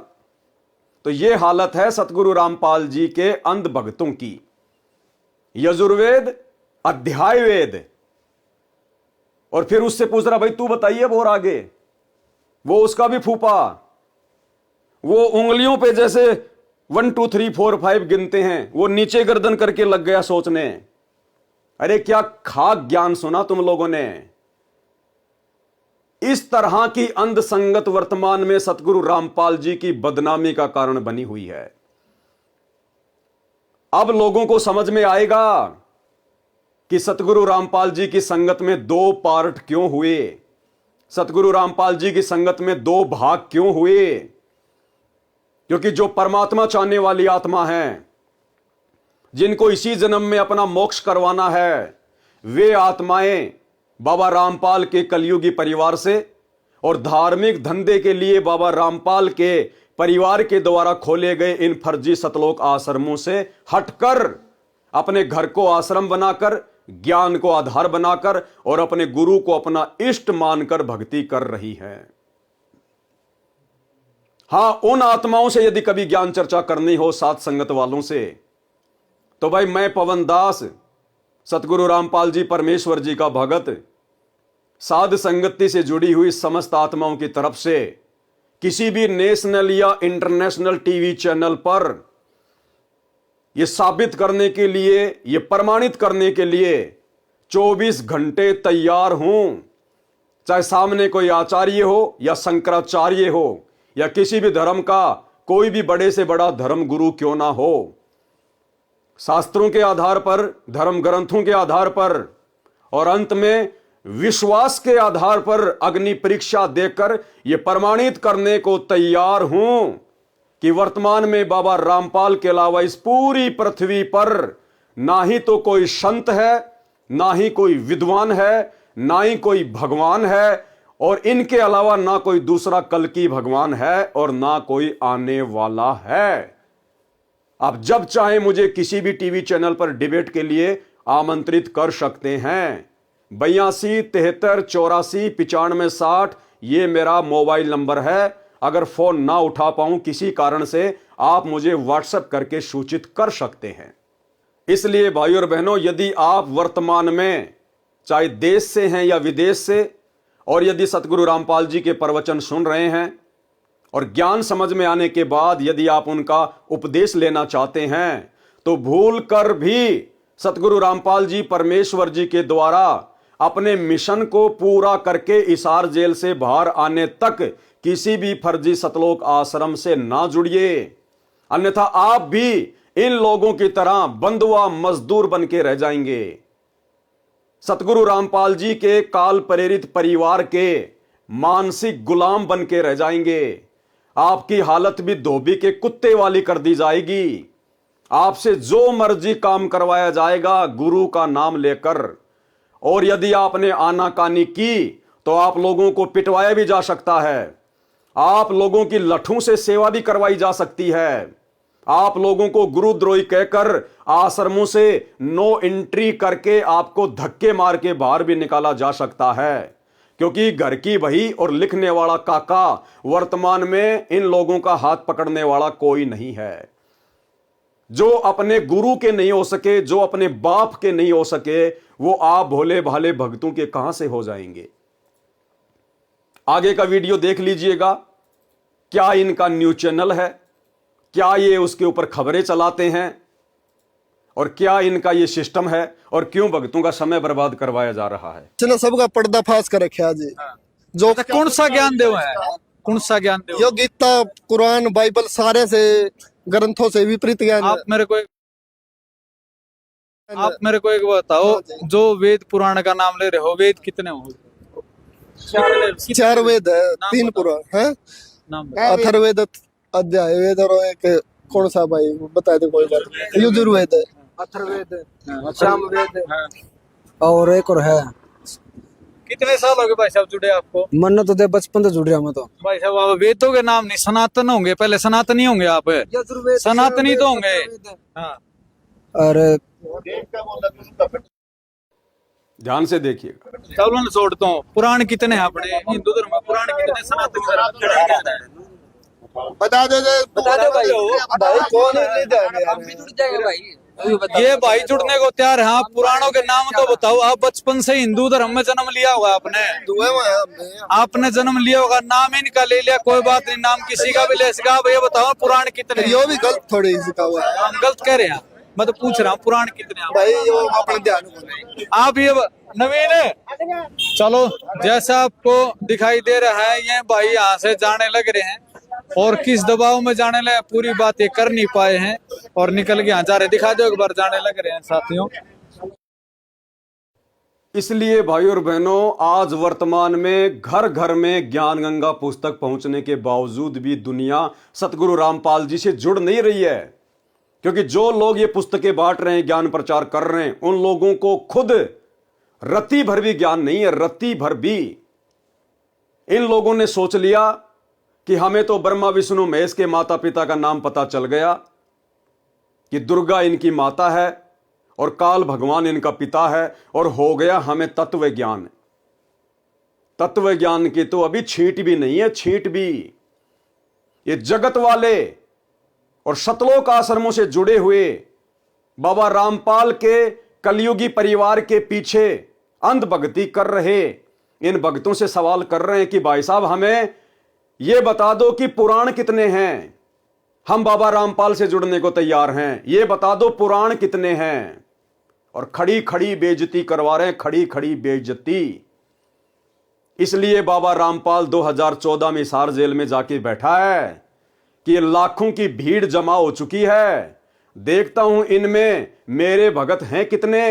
तो ये हालत है सतगुरु रामपाल जी के अंध भक्तों की। यजुर्वेद, अध्याय वेद, और फिर उससे पूछ रहा, भाई तू बताइए और आगे। वो उसका भी फूफा, वो उंगलियों पे जैसे 1 2 3 4 5 गिनते हैं, वो नीचे गर्दन करके लग गया सोचने। अरे क्या खाक ज्ञान सुना तुम लोगों ने। इस तरह की अंध संगत वर्तमान में सतगुरु रामपाल जी की बदनामी का कारण बनी हुई है। अब लोगों को समझ में आएगा कि सतगुरु रामपाल जी की संगत में 2 पार्ट क्यों हुए, सतगुरु रामपाल जी की संगत में 2 भाग क्यों हुए। क्योंकि जो परमात्मा चाहने वाली आत्मा है, जिनको इसी जन्म में अपना मोक्ष करवाना है, वे आत्माएं बाबा रामपाल के कलयुगी परिवार से और धार्मिक धंधे के लिए बाबा रामपाल के परिवार के द्वारा खोले गए इन फर्जी सतलोक आश्रमों से हटकर अपने घर को आश्रम बनाकर, ज्ञान को आधार बनाकर और अपने गुरु को अपना इष्ट मानकर भक्ति कर रही है। हां, उन आत्माओं से यदि कभी ज्ञान चर्चा करनी हो साथ संगत वालों से, तो भाई मैं पवन दास, सतगुरु रामपाल जी परमेश्वर जी का भगत, साध संगति से जुड़ी हुई समस्त आत्माओं की तरफ से किसी भी नेशनल या इंटरनेशनल टीवी चैनल पर यह साबित करने के लिए, यह प्रमाणित करने के लिए 24 घंटे तैयार हूं। चाहे सामने कोई आचार्य हो या शंकराचार्य हो या किसी भी धर्म का कोई भी बड़े से बड़ा धर्म गुरु क्यों ना हो, शास्त्रों के आधार पर, धर्म ग्रंथों के आधार पर और अंत में विश्वास के आधार पर अग्नि परीक्षा देकर यह प्रमाणित करने को तैयार हूं कि वर्तमान में बाबा रामपाल के अलावा इस पूरी पृथ्वी पर ना ही तो कोई संत है, ना ही कोई विद्वान है, ना ही कोई भगवान है, और इनके अलावा ना कोई दूसरा कल की भगवान है और ना कोई आने वाला है। आप जब चाहे मुझे किसी भी टीवी चैनल पर डिबेट के लिए आमंत्रित कर सकते हैं। 82 73 84 95 60 ये मेरा मोबाइल नंबर है। अगर फोन ना उठा पाऊं किसी कारण से, आप मुझे व्हाट्सएप करके सूचित कर सकते हैं। इसलिए भाइयों और बहनों, यदि आप वर्तमान में चाहे देश से हैं या विदेश से, और यदि सतगुरु रामपाल जी के प्रवचन सुन रहे हैं और ज्ञान समझ में आने के बाद यदि आप उनका उपदेश लेना चाहते हैं, तो भूल कर भी सतगुरु रामपाल जी परमेश्वर जी के द्वारा अपने मिशन को पूरा करके इसार जेल से बाहर आने तक किसी भी फर्जी सतलोक आश्रम से ना जुड़िए। अन्यथा आप भी इन लोगों की तरह बंधुआ मजदूर बन के रह जाएंगे। सतगुरु रामपाल जी के काल प्रेरित परिवार के मानसिक गुलाम बन के रह जाएंगे। आपकी हालत भी धोबी के कुत्ते वाली कर दी जाएगी। आपसे जो मर्जी काम करवाया जाएगा गुरु का नाम लेकर, और यदि आपने आनाकानी की तो आप लोगों को पिटवाया भी जा सकता है। आप लोगों की लठों से सेवा भी करवाई जा सकती है। आप लोगों को गुरुद्रोही कहकर आश्रमों से नो एंट्री करके आपको धक्के मार के बाहर भी निकाला जा सकता है, क्योंकि घर की बही और लिखने वाला काका वर्तमान में इन लोगों का हाथ पकड़ने वाला कोई नहीं है। जो अपने गुरु के नहीं हो सके, जो अपने बाप के नहीं हो सके, वो आप भोले भाले भक्तों के कहां से हो जाएंगे। आगे का वीडियो देख लीजिएगा। क्या इनका न्यूज चैनल है, क्या ये उसके ऊपर खबरें चलाते हैं, और क्या इनका ये सिस्टम है, और क्यों भक्तों का समय बर्बाद करवाया जा रहा है। चलो सबका पर्दाफाश कर रखा है जी। जो कौन सा ज्ञान देव है, कौन सा ज्ञान देव? यो गीता, कुरान, बाइबल सारे से ग्रंथों से विपरीत ज्ञान आप मेरे को आप मेरे को एक बताओ, जो वेद पुराण का नाम ले रहे हो, वेद कितने हो? 4 वेद है, नाम 3 बताओ। पुराण है, नाम बताओ। अथर्ववेद, अध्याय वेद और एक कौन सा भाई बता दे कोई बात नहीं। यजुर्वेद है, अथर्ववेद, हाँ, सामवेद हाँ। और एक और है। कितने साल हो गए भाई साहब जुड़े आपको? मन तो दे बचपन से जुड़ रहा मैं तो। भाई साहब आप वेदों के नाम नहीं, सनातन होंगे, पहले सनातनी होंगे आप, सनातनी तो होंगे। हाँ। और ध्यान से देखिएगा। चलो मैं छोड़ता हूँ। पुराण कितने हैं अपने हिंदू धर्म में? पुराण कितने? सनातन धर्म बता दो भाई कौन ये भाई जुड़ने को तैयार है। आप पुराणों के नाम तो बताओ। आप बचपन से हिंदू धर्म में जन्म लिया होगा आपने जन्म लिया होगा, नाम इनका ले लिया, कोई बात नहीं, नाम किसी का भी ले सका। आप ये बताओ पुराण कितने? यो भी गलत थोड़ी सिखा हुआ है हम गलत कह रहे हैं? मैं तो पूछ रहा हूँ पुराण कितने हैं भाई, यो अपने ध्यान को आप ये नवीन। चलो जैसा आपको दिखाई दे रहा है, ये भाई यहाँ से जाने लग रहे हैं और किस दबाव में जाने लगे पूरी बात ये कर नहीं पाए हैं और निकल के यहाँ जा रहे। दिखा दो एक बार, जाने लग रहे हैं साथियों। इसलिए भाई और बहनों, आज वर्तमान में घर घर में ज्ञान गंगा पुस्तक पहुंचने के बावजूद भी दुनिया सतगुरु रामपाल जी से जुड़ नहीं रही है, क्योंकि जो लोग ये पुस्तकें बांट रहे हैं, ज्ञान प्रचार कर रहे हैं, उन लोगों को खुद रत्ती भर भी ज्ञान नहीं है। रत्ती भर भी इन लोगों ने सोच लिया कि हमें तो ब्रह्मा विष्णु महेश के माता पिता का नाम पता चल गया, कि दुर्गा इनकी माता है और काल भगवान इनका पिता है, और हो गया हमें तत्व ज्ञान। तत्व ज्ञान की तो अभी छींट भी नहीं है, छींट भी। ये जगत वाले और सतलोक आश्रमों से जुड़े हुए बाबा रामपाल के कलयुगी परिवार के पीछे अंध भक्ति कर रहे इन भक्तों से सवाल कर रहे हैं कि भाई साहब हमें यह बता दो कि पुराण कितने हैं। हम बाबा रामपाल से जुड़ने को तैयार हैं, ये बता दो पुराण कितने हैं। और खड़ी खड़ी बेइज्जती करवा रहे हैं, खड़ी खड़ी बेइज्जती। इसलिए बाबा रामपाल 2014 में हिसार जेल में जाके बैठा है कि लाखों की भीड़ जमा हो चुकी है। देखता हूं इनमें मेरे भगत हैं कितने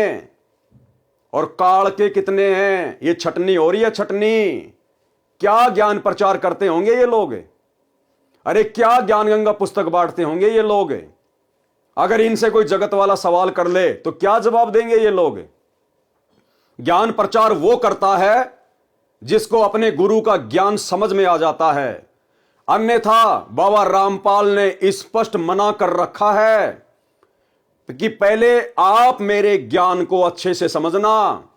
और काल के कितने हैं। ये छटनी हो रही है, छटनी। क्या ज्ञान प्रचार करते होंगे ये लोग? अरे क्या ज्ञान गंगा पुस्तक बांटते होंगे ये लोग? अगर इनसे कोई जगत वाला सवाल कर ले तो क्या जवाब देंगे ये लोग? ज्ञान प्रचार वो करता है जिसको अपने गुरु का ज्ञान समझ में आ जाता है। अन्यथा बाबा रामपाल ने स्पष्ट मना कर रखा है कि पहले आप मेरे ज्ञान को अच्छे से समझना,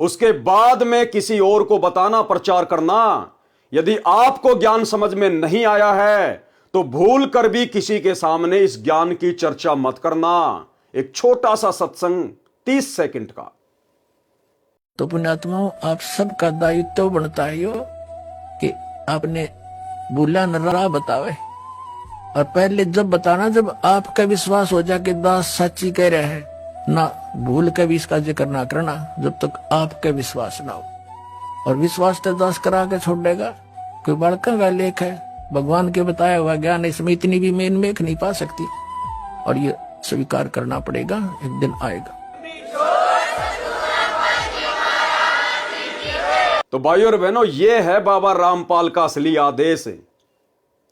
उसके बाद में किसी और को बताना, प्रचार करना। यदि आपको ज्ञान समझ में नहीं आया है तो भूल कर भी किसी के सामने इस ज्ञान की चर्चा मत करना। एक छोटा सा सत्संग 30 सेकंड का। तो पुण्यात्माओं, आप सबका दायित्व बनता है यो कि आपने भूला न राह बतावे। और पहले जब बताना, जब आपका विश्वास हो जाए कि दास सच्ची कह रहे हैं, ना भूल के भी इसका जिक्र ना करना जब तक आपका विश्वास ना हो। और विश्वास तो दास करा के छोड़ देगा। कोई बड़का का लेख है, भगवान के बताया हुआ ज्ञान, इसमें इतनी भी मेन मेख नहीं पा सकती। और ये स्वीकार करना पड़ेगा, एक दिन आएगा। तो भाइयों और बहनों, यह है बाबा रामपाल का असली आदेश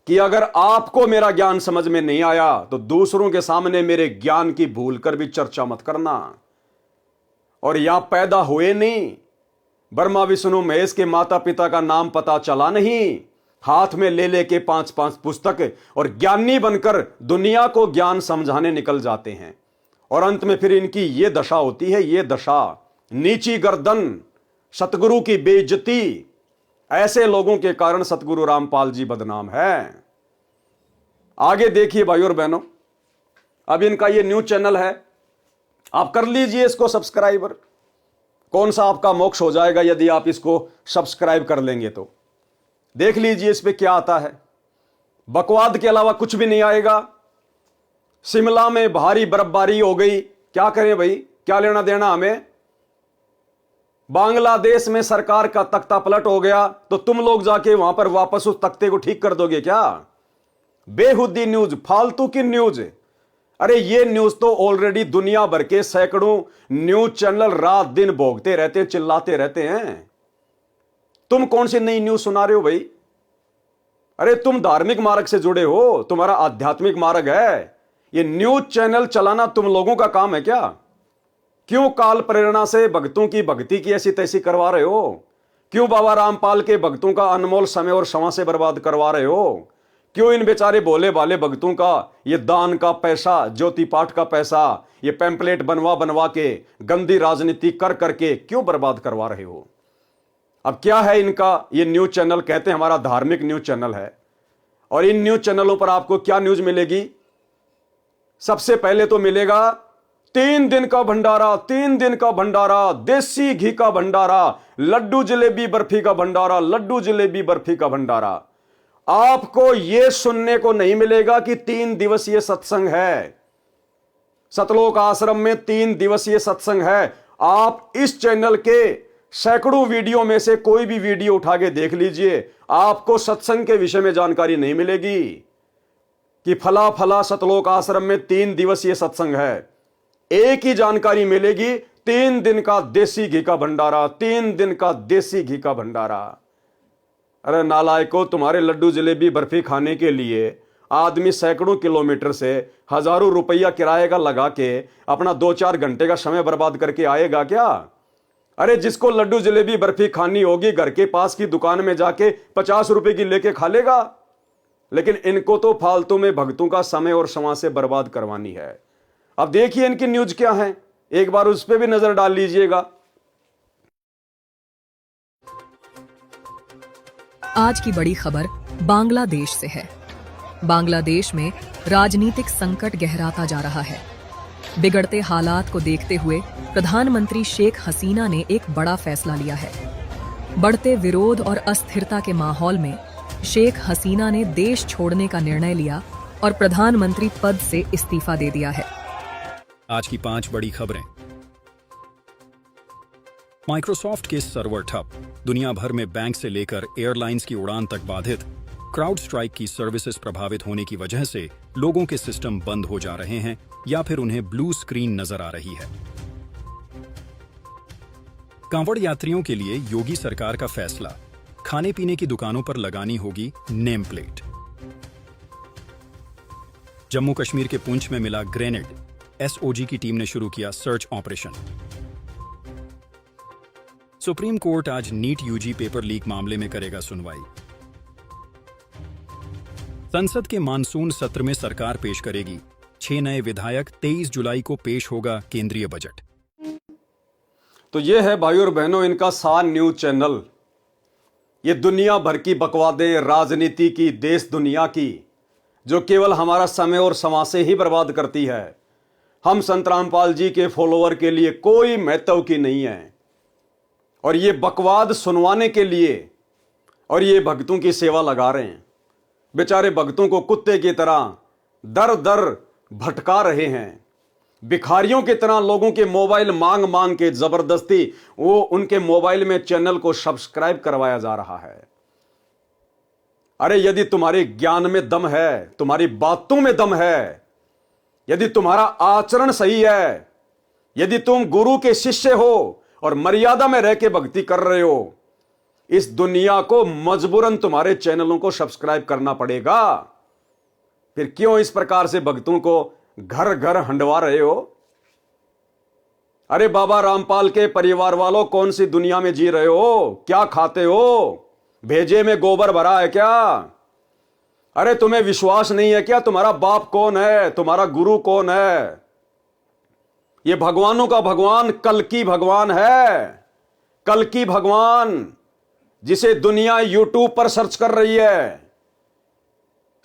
कि अगर आपको मेरा ज्ञान समझ में नहीं आया तो दूसरों के सामने मेरे ज्ञान की भूल कर भी चर्चा मत करना। और यहां पैदा हुए नहीं, ब्रह्मा विष्णु महेश के माता पिता का नाम पता चला नहीं, हाथ में ले लेके 5-5 पुस्तक और ज्ञानी बनकर दुनिया को ज्ञान समझाने निकल जाते हैं। और अंत में फिर इनकी यह दशा होती है, यह दशा, नीची गर्दन, सतगुरु की बेइज्जती। ऐसे लोगों के कारण सतगुरु रामपाल जी बदनाम है। आगे देखिए भाइयों और बहनों, अब इनका ये न्यूज चैनल है, आप कर लीजिए इसको सब्सक्राइबर। कौन सा आपका मोक्ष हो जाएगा यदि आप इसको सब्सक्राइब कर लेंगे तो। देख लीजिए इस पे क्या आता है। बकवाद के अलावा कुछ भी नहीं आएगा। शिमला में भारी बर्फबारी हो गई, क्या करें भाई, क्या लेना देना हमें। बांग्लादेश में सरकार का तख्ता पलट हो गया तो तुम लोग जाके वहां पर वापस उस तख्ते को ठीक कर दोगे क्या? बेहुदी न्यूज, फालतू की न्यूज। अरे ये न्यूज तो ऑलरेडी दुनिया भर के सैकड़ों न्यूज चैनल रात दिन भोगते रहते हैं, चिल्लाते रहते हैं। तुम कौन सी नई न्यूज सुना रहे हो भाई? अरे तुम धार्मिक मार्ग से जुड़े हो, तुम्हारा आध्यात्मिक मार्ग है। ये न्यूज चैनल चलाना तुम लोगों का काम है क्या? क्यों काल प्रेरणा से भक्तों की भक्ति की ऐसी तैसी करवा रहे हो? क्यों बाबा रामपाल के भक्तों का अनमोल समय और क्षमा से बर्बाद करवा रहे हो? क्यों इन बेचारे भोले भाले भक्तों का ये दान का पैसा, ज्योति पाठ का पैसा, ये पैम्पलेट बनवा बनवा के गंदी राजनीति कर करके क्यों बर्बाद करवा रहे हो? अब क्या है इनका? ये न्यूज चैनल कहते हैं हमारा धार्मिक न्यूज चैनल है, और इन न्यूज चैनलों पर आपको क्या न्यूज मिलेगी? सबसे पहले तो मिलेगा 3 दिन का भंडारा, 3 दिन का भंडारा, देसी घी का भंडारा, लड्डू जलेबी बर्फी का भंडारा, लड्डू जलेबी बर्फी का भंडारा। आपको यह सुनने को नहीं मिलेगा कि 3 दिवसीय सत्संग है, सतलोक आश्रम में 3 दिवसीय सत्संग है। आप इस चैनल के सैकड़ों वीडियो में से कोई भी वीडियो उठा के देख लीजिए, आपको सत्संग के विषय में जानकारी नहीं मिलेगी कि फला फला सतलोक आश्रम में 3 दिवसीय सत्संग है। एक ही जानकारी मिलेगी, 3 दिन का देसी घी का भंडारा, 3 दिन का देसी घी का भंडारा। अरे नालायकों, तुम्हारे लड्डू जलेबी बर्फी खाने के लिए आदमी सैकड़ों किलोमीटर से हजारों रुपया किराए का लगा के अपना 2-4 घंटे का समय बर्बाद करके आएगा क्या? अरे जिसको लड्डू जलेबी बर्फी खानी होगी घर के पास की दुकान में जाके 50 रुपए की लेके खा लेगा। लेकिन इनको तो फालतू में भक्तों का समय और क्षमा से बर्बाद करवानी है। अब देखिए इनकी न्यूज क्या है, एक बार उस पर भी नजर डाल लीजिएगा। आज की बड़ी खबर बांग्लादेश से है। बांग्लादेश में राजनीतिक संकट गहराता जा रहा है। बिगड़ते हालात को देखते हुए प्रधानमंत्री शेख हसीना ने एक बड़ा फैसला लिया है। बढ़ते विरोध और अस्थिरता के माहौल में शेख हसीना ने देश छोड़ने का निर्णय लिया और प्रधानमंत्री पद से इस्तीफा दे दिया है। आज की 5 बड़ी खबरें। माइक्रोसॉफ्ट के सर्वर ठप, दुनिया भर में बैंक से लेकर एयरलाइंस की उड़ान तक बाधित। क्राउड स्ट्राइक की सर्विसेज प्रभावित होने की वजह से लोगों के सिस्टम बंद हो जा रहे हैं या फिर उन्हें ब्लू स्क्रीन नजर आ रही है। कांवड़ यात्रियों के लिए योगी सरकार का फैसला, खाने पीने की दुकानों पर लगानी होगी नेम प्लेट। जम्मू कश्मीर के पुंछ में मिला ग्रेनेड, एसओजी की टीम ने शुरू किया सर्च ऑपरेशन। सुप्रीम कोर्ट आज नीट यूजी पेपर लीक मामले में करेगा सुनवाई। संसद के मानसून सत्र में सरकार पेश करेगी 6 नए विधायक। 23 जुलाई को पेश होगा केंद्रीय बजट। तो ये है भाई और बहनों इनका सान न्यूज चैनल। ये दुनिया भर की बकवादें, राजनीति की, देश दुनिया की, जो केवल हमारा समय और समाज से ही बर्बाद करती है। हम संत रामपाल जी के फॉलोअर के लिए कोई महत्व की नहीं है। और ये बकवाद सुनवाने के लिए और ये भक्तों की सेवा लगा रहे हैं। बेचारे भक्तों को कुत्ते की तरह दर दर भटका रहे हैं। भिखारियों की तरह लोगों के मोबाइल मांग मांग के जबरदस्ती वो उनके मोबाइल में चैनल को सब्सक्राइब करवाया जा रहा है। अरे यदि तुम्हारे ज्ञान में दम है, तुम्हारी बातों में दम है, यदि तुम्हारा आचरण सही है, यदि तुम गुरु के शिष्य हो और मर्यादा में रह के भक्ति कर रहे हो, इस दुनिया को मजबूरन तुम्हारे चैनलों को सब्सक्राइब करना पड़ेगा। फिर क्यों इस प्रकार से भक्तों को घर घर हंडवा रहे हो? अरे बाबा रामपाल के परिवार वालों, कौन सी दुनिया में जी रहे हो? क्या खाते हो? भेजे में गोबर भरा है क्या? अरे तुम्हें विश्वास नहीं है क्या? तुम्हारा बाप कौन है? तुम्हारा गुरु कौन है? ये भगवानों का भगवान कल्कि भगवान है। कल्कि भगवान, जिसे दुनिया यूट्यूब पर सर्च कर रही है।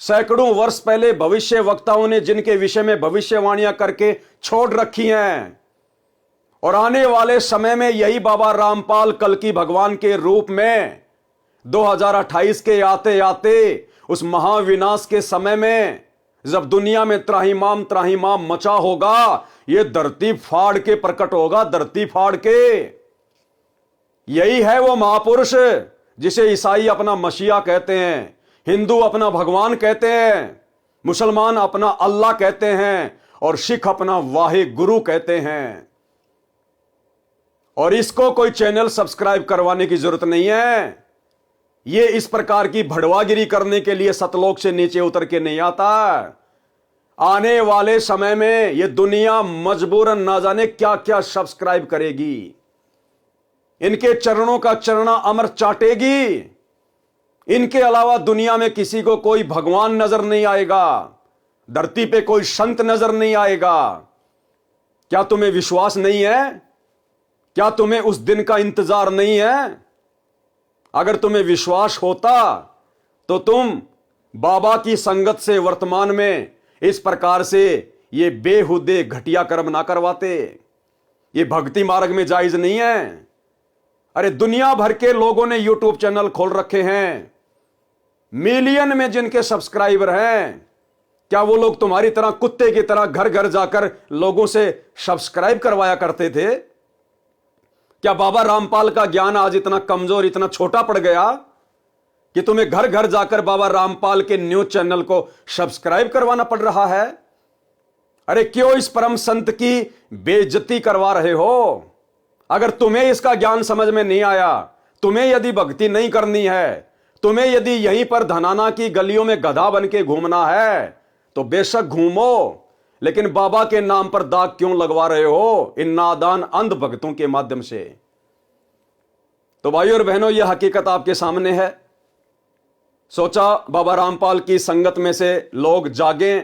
सैकड़ों वर्ष पहले भविष्य वक्ताओं ने जिनके विषय में भविष्यवाणियां करके छोड़ रखी हैं, और आने वाले समय में यही बाबा रामपाल कल्कि भगवान के रूप में 2028 के आते आते उस महाविनाश के समय में जब दुनिया में त्राहिमाम मचा होगा, यह धरती फाड़ के प्रकट होगा, धरती फाड़ के। यही है वो महापुरुष जिसे ईसाई अपना मसीहा कहते हैं, हिंदू अपना भगवान कहते हैं, मुसलमान अपना अल्लाह कहते हैं, और सिख अपना वाहे गुरु कहते हैं। और इसको कोई चैनल सब्सक्राइब करवाने की जरूरत नहीं है। ये इस प्रकार की भड़वागिरी करने के लिए सतलोक से नीचे उतर के नहीं आता। आने वाले समय में ये दुनिया मजबूरन ना जाने क्या क्या सब्सक्राइब करेगी, इनके चरणों का चरणा अमर चाटेगी। इनके अलावा दुनिया में किसी को कोई भगवान नजर नहीं आएगा, धरती पे कोई संत नजर नहीं आएगा। क्या तुम्हें विश्वास नहीं है? क्या तुम्हें उस दिन का इंतजार नहीं है? अगर तुम्हें विश्वास होता तो तुम बाबा की संगत से वर्तमान में इस प्रकार से ये बेहुदे घटिया कर्म ना करवाते। ये भक्ति मार्ग में जायज नहीं है। अरे दुनिया भर के लोगों ने यूट्यूब चैनल खोल रखे हैं, मिलियन में जिनके सब्सक्राइबर हैं। क्या वो लोग तुम्हारी तरह कुत्ते की तरह घर घर जाकर लोगों से सब्सक्राइब करवाया करते थे? क्या बाबा रामपाल का ज्ञान आज इतना कमजोर, इतना छोटा पड़ गया कि तुम्हें घर घर जाकर बाबा रामपाल के न्यूज चैनल को सब्सक्राइब करवाना पड़ रहा है? अरे क्यों इस परम संत की बेइज्जती करवा रहे हो? अगर तुम्हें इसका ज्ञान समझ में नहीं आया, तुम्हें यदि भक्ति नहीं करनी है, तुम्हें यदि यहीं पर धनाना की गलियों में गधा बन के घूमना है तो बेशक घूमो, लेकिन बाबा के नाम पर दाग क्यों लगवा रहे हो इन नादान अंध भक्तों के माध्यम से? तो भाइयों और बहनों, यह हकीकत आपके सामने है। सोचा बाबा रामपाल की संगत में से लोग जागें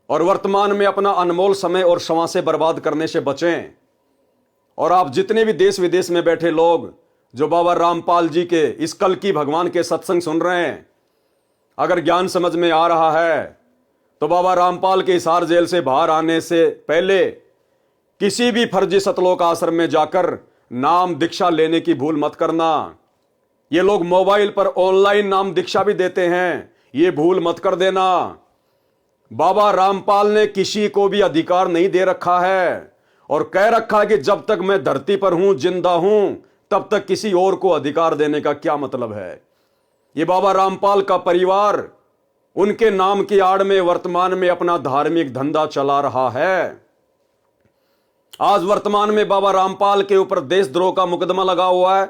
और वर्तमान में अपना अनमोल समय और श्वासें बर्बाद करने से बचें। और आप जितने भी देश विदेश में बैठे लोग जो बाबा रामपाल जी के इस कल की भगवान के सत्संग सुन रहे हैं, अगर ज्ञान समझ में आ रहा है तो बाबा रामपाल के हिसार जेल से बाहर आने से पहले किसी भी फर्जी सतलोक आश्रम में जाकर नाम दीक्षा लेने की भूल मत करना। ये लोग मोबाइल पर ऑनलाइन नाम दीक्षा भी देते हैं, ये भूल मत कर देना। बाबा रामपाल ने किसी को भी अधिकार नहीं दे रखा है और कह रखा है कि जब तक मैं धरती पर हूं, जिंदा हूं, तब तक किसी और को अधिकार देने का क्या मतलब है? ये बाबा रामपाल का परिवार उनके नाम की आड़ में वर्तमान में अपना धार्मिक धंधा चला रहा है। आज वर्तमान में बाबा रामपाल के ऊपर देशद्रोह का मुकदमा लगा हुआ है,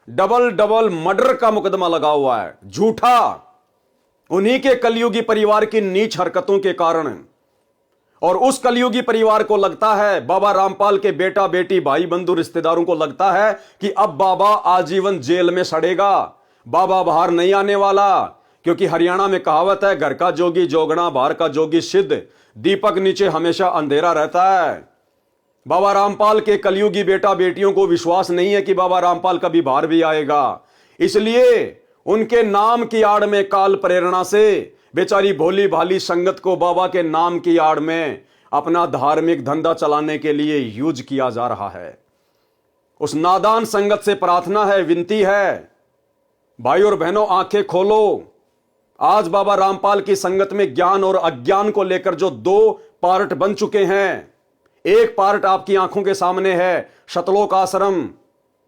डबल मर्डर का मुकदमा लगा हुआ है, झूठा, उन्हीं के कलयुगी परिवार की नीच हरकतों के कारण। और उस कलयुगी परिवार को लगता है, बाबा रामपाल के बेटा बेटी भाई बंधु रिश्तेदारों को लगता है कि अब बाबा आजीवन जेल में सड़ेगा, बाबा बाहर नहीं आने वाला। क्योंकि हरियाणा में कहावत है, घर का जोगी जोगना, बाहर का जोगी सिद्ध, दीपक नीचे हमेशा अंधेरा रहता है। बाबा रामपाल के कलयुगी बेटा बेटियों को विश्वास नहीं है कि बाबा रामपाल कभी बाहर भी आएगा, इसलिए उनके नाम की आड़ में काल प्रेरणा से बेचारी भोली भाली संगत को बाबा के नाम की आड़ में अपना धार्मिक धंधा चलाने के लिए यूज किया जा रहा है। उस नादान संगत से प्रार्थना है, विनती है, भाई और बहनों आंखें खोलो। आज बाबा रामपाल की संगत में ज्ञान और अज्ञान को लेकर जो दो पार्ट बन चुके हैं, एक पार्ट आपकी आंखों के सामने है, सतलोक आश्रम,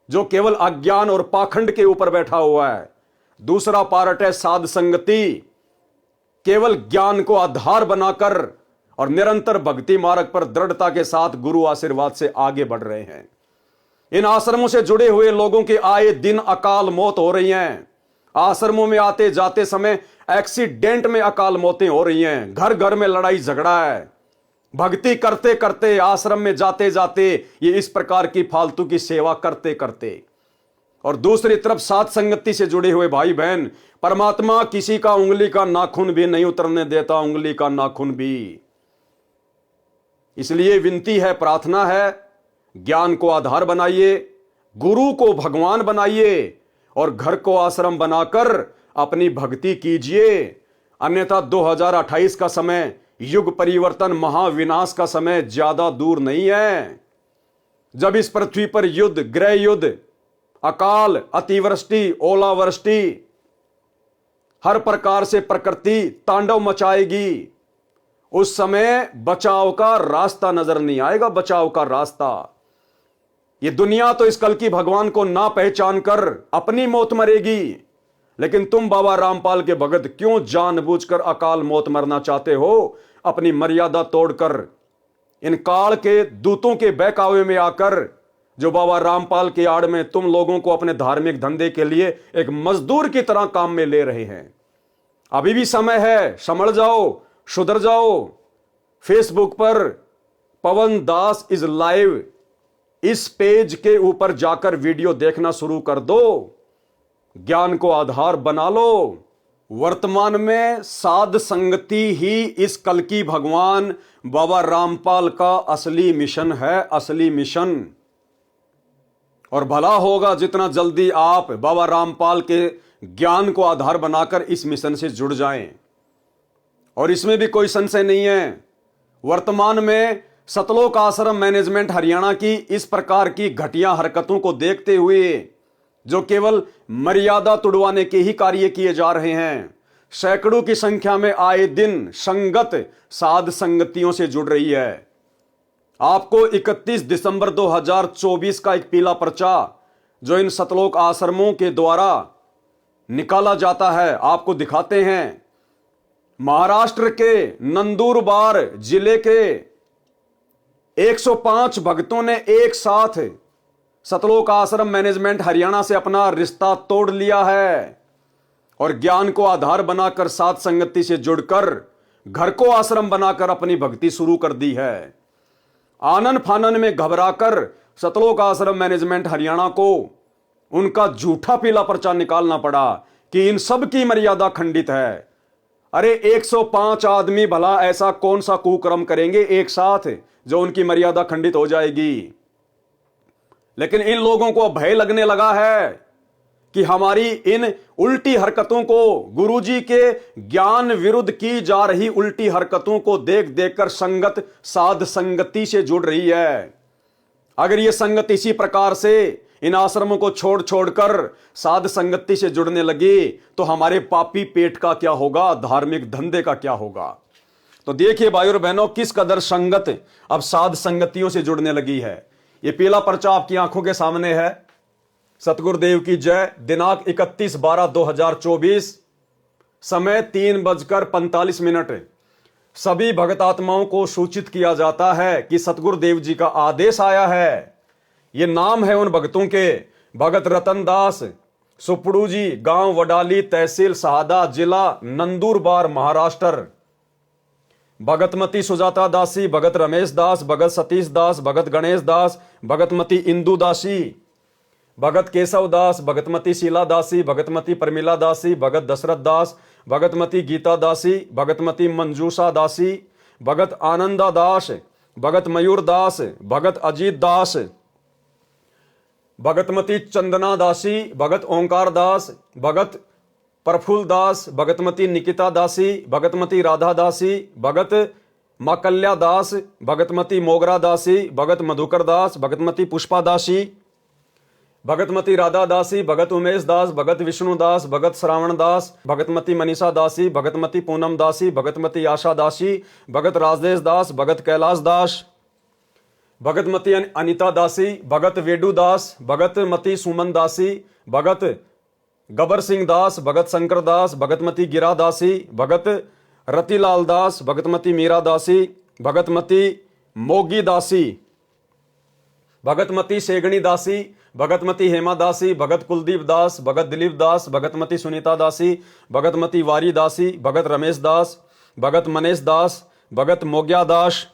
जो केवल अज्ञान और पाखंड के ऊपर बैठा हुआ है। दूसरा पार्ट है साध संगति, केवल ज्ञान को आधार बनाकर और निरंतर भक्ति मार्ग पर दृढ़ता के साथ गुरु आशीर्वाद से आगे बढ़ रहे हैं। इन आश्रमों से जुड़े हुए लोगों के आए दिन अकाल मौत हो रही हैं। आश्रमों में आते जाते समय एक्सीडेंट में अकाल मौतें हो रही हैं, घर घर में लड़ाई झगड़ा है। भक्ति करते करते, आश्रम में जाते जाते, ये इस प्रकार की फालतू की सेवा करते करते। और दूसरी तरफ साथ संगति से जुड़े हुए भाई बहन, परमात्मा किसी का उंगली का नाखून भी नहीं उतरने देता, उंगली का नाखून भी। इसलिए विनती है, प्रार्थना है, ज्ञान को आधार बनाइए, गुरु को भगवान बनाइए और घर को आश्रम बनाकर अपनी भक्ति कीजिए। अन्यथा 2028 का समय, युग परिवर्तन, महाविनाश का समय ज्यादा दूर नहीं है, जब इस पृथ्वी पर युद्ध, गृह युद्ध, अकाल, अतिवृष्टि, ओलावृष्टि, हर प्रकार से प्रकृति तांडव मचाएगी। उस समय बचाव का रास्ता नजर नहीं आएगा, बचाव का रास्ता। ये दुनिया तो इस कल की भगवान को ना पहचान कर अपनी मौत मरेगी, लेकिन तुम बाबा रामपाल के भगत क्यों जानबूझकर अकाल मौत मरना चाहते हो? अपनी मर्यादा तोड़कर, इन काल के दूतों के बहकावे में आकर, जो बाबा रामपाल की आड़ में तुम लोगों को अपने धार्मिक धंधे के लिए एक मजदूर की तरह काम में ले रहे हैं। अभी भी समय है, संभल जाओ, सुधर जाओ। फेसबुक पर पवन दास इज लाइव, इस पेज के ऊपर जाकर वीडियो देखना शुरू कर दो, ज्ञान को आधार बना लो। वर्तमान में साध संगति ही इस कल की भगवान बाबा रामपाल का असली मिशन है, असली मिशन। और भला होगा जितना जल्दी आप बाबा रामपाल के ज्ञान को आधार बनाकर इस मिशन से जुड़ जाएं। और इसमें भी कोई संशय नहीं है, वर्तमान में सतलोक आश्रम मैनेजमेंट हरियाणा की इस प्रकार की घटिया हरकतों को देखते हुए, जो केवल मर्यादा तुड़वाने के ही कार्य किए जा रहे हैं, सैकड़ों की संख्या में आए दिन संगत साध संगतियों से जुड़ रही है। आपको 31 दिसंबर 2024 का एक पीला पर्चा जो इन सतलोक आश्रमों के द्वारा निकाला जाता है, आपको दिखाते हैं। महाराष्ट्र के नंदुरबार जिले के 105 भक्तों ने एक साथ सतलोक आश्रम मैनेजमेंट हरियाणा से अपना रिश्ता तोड़ लिया है और ज्ञान को आधार बनाकर साध संगति से जुड़कर घर को आश्रम बनाकर अपनी भक्ति शुरू कर दी है। आनन फानन में घबराकर सतलोक आश्रम मैनेजमेंट हरियाणा को उनका झूठा पीला पर्चा निकालना पड़ा कि इन सब की मर्यादा खंडित है। अरे 105 आदमी भला ऐसा कौन सा कुकर्म करेंगे एक साथ जो उनकी मर्यादा खंडित हो जाएगी? लेकिन इन लोगों को भय लगने लगा है कि हमारी इन उल्टी हरकतों को, गुरुजी के ज्ञान विरुद्ध की जा रही उल्टी हरकतों को देख देखकर संगत साध संगति से जुड़ रही है। अगर ये संगत इसी प्रकार से इन आश्रमों को छोड़ छोड़कर साध संगति से जुड़ने लगी तो हमारे पापी पेट का क्या होगा, धार्मिक धंधे का क्या होगा? तो देखिए भाई और बहनों, किस कदर संगत अब साध संगतियों से जुड़ने लगी है। ये पीला पर्चा आपकी आंखों के सामने है। सतगुरुदेव की जय। दिनांक 31/12/2024, समय 3:45। सभी भगत आत्माओं को सूचित किया जाता है कि सतगुरुदेव जी का आदेश आया है। ये नाम है उन भक्तों के, भगत रतन दास, सुपड़ू जी, गांव वडाली, तहसील सहादा, जिला नंदुरबार, महाराष्ट्र। भगतमती सुजाता दासी, भगत रमेश दास, भगत सतीश दास, भगत गणेश दास, भगतमती इंदु दासी, भगत केशव दास, भगतमती शीला दासी, भगतमती प्रमिला दासी, भगत दशरथ दास, भगतमती गीता दासी, भगतमती मंजूषा दासी, भगत आनंदा दास, भगत मयूर दास, भगत अजीत दास, भगतमती चंदना दासी, भगत ओंकार दास, भगत प्रफुल्ल दास, भगतमती निकिता दासी, भगतमती राधा दासी, भगत माकल्या दास, भगतमती मोगरा दासी, भगत मधुकर दास, भगतमती पुष्पा दासी, भगतमती राधा दासी, भगत उमेश दास, भगत विष्णु दास, भगत श्रावण दास, भगतमती मनीषा दासी, भगतमती पूनम दासी, भगतमती आशा दासी, भगत राजेश दास, भगत कैलाश दास, भगतमती अनिता दासी, भगत वेडू दास, भगतमती सुमन दासी, भगत गबर सिंह दास, भगत शंकर दास, भगतमती गिरा दासी, भगत रतिलाल दास, भगतमती मीरा दासी, भगतमती मोगी दासी, भगतमती सेगणी दासी, भगतमती हेमा दासी, भगत कुलदीप दास, भगत दिलीप दास, भगतमती सुनीता दासी, भगतमती वारी दासी, भगत रमेश दास, भगत मनेश दास, भगत मोग्या दास,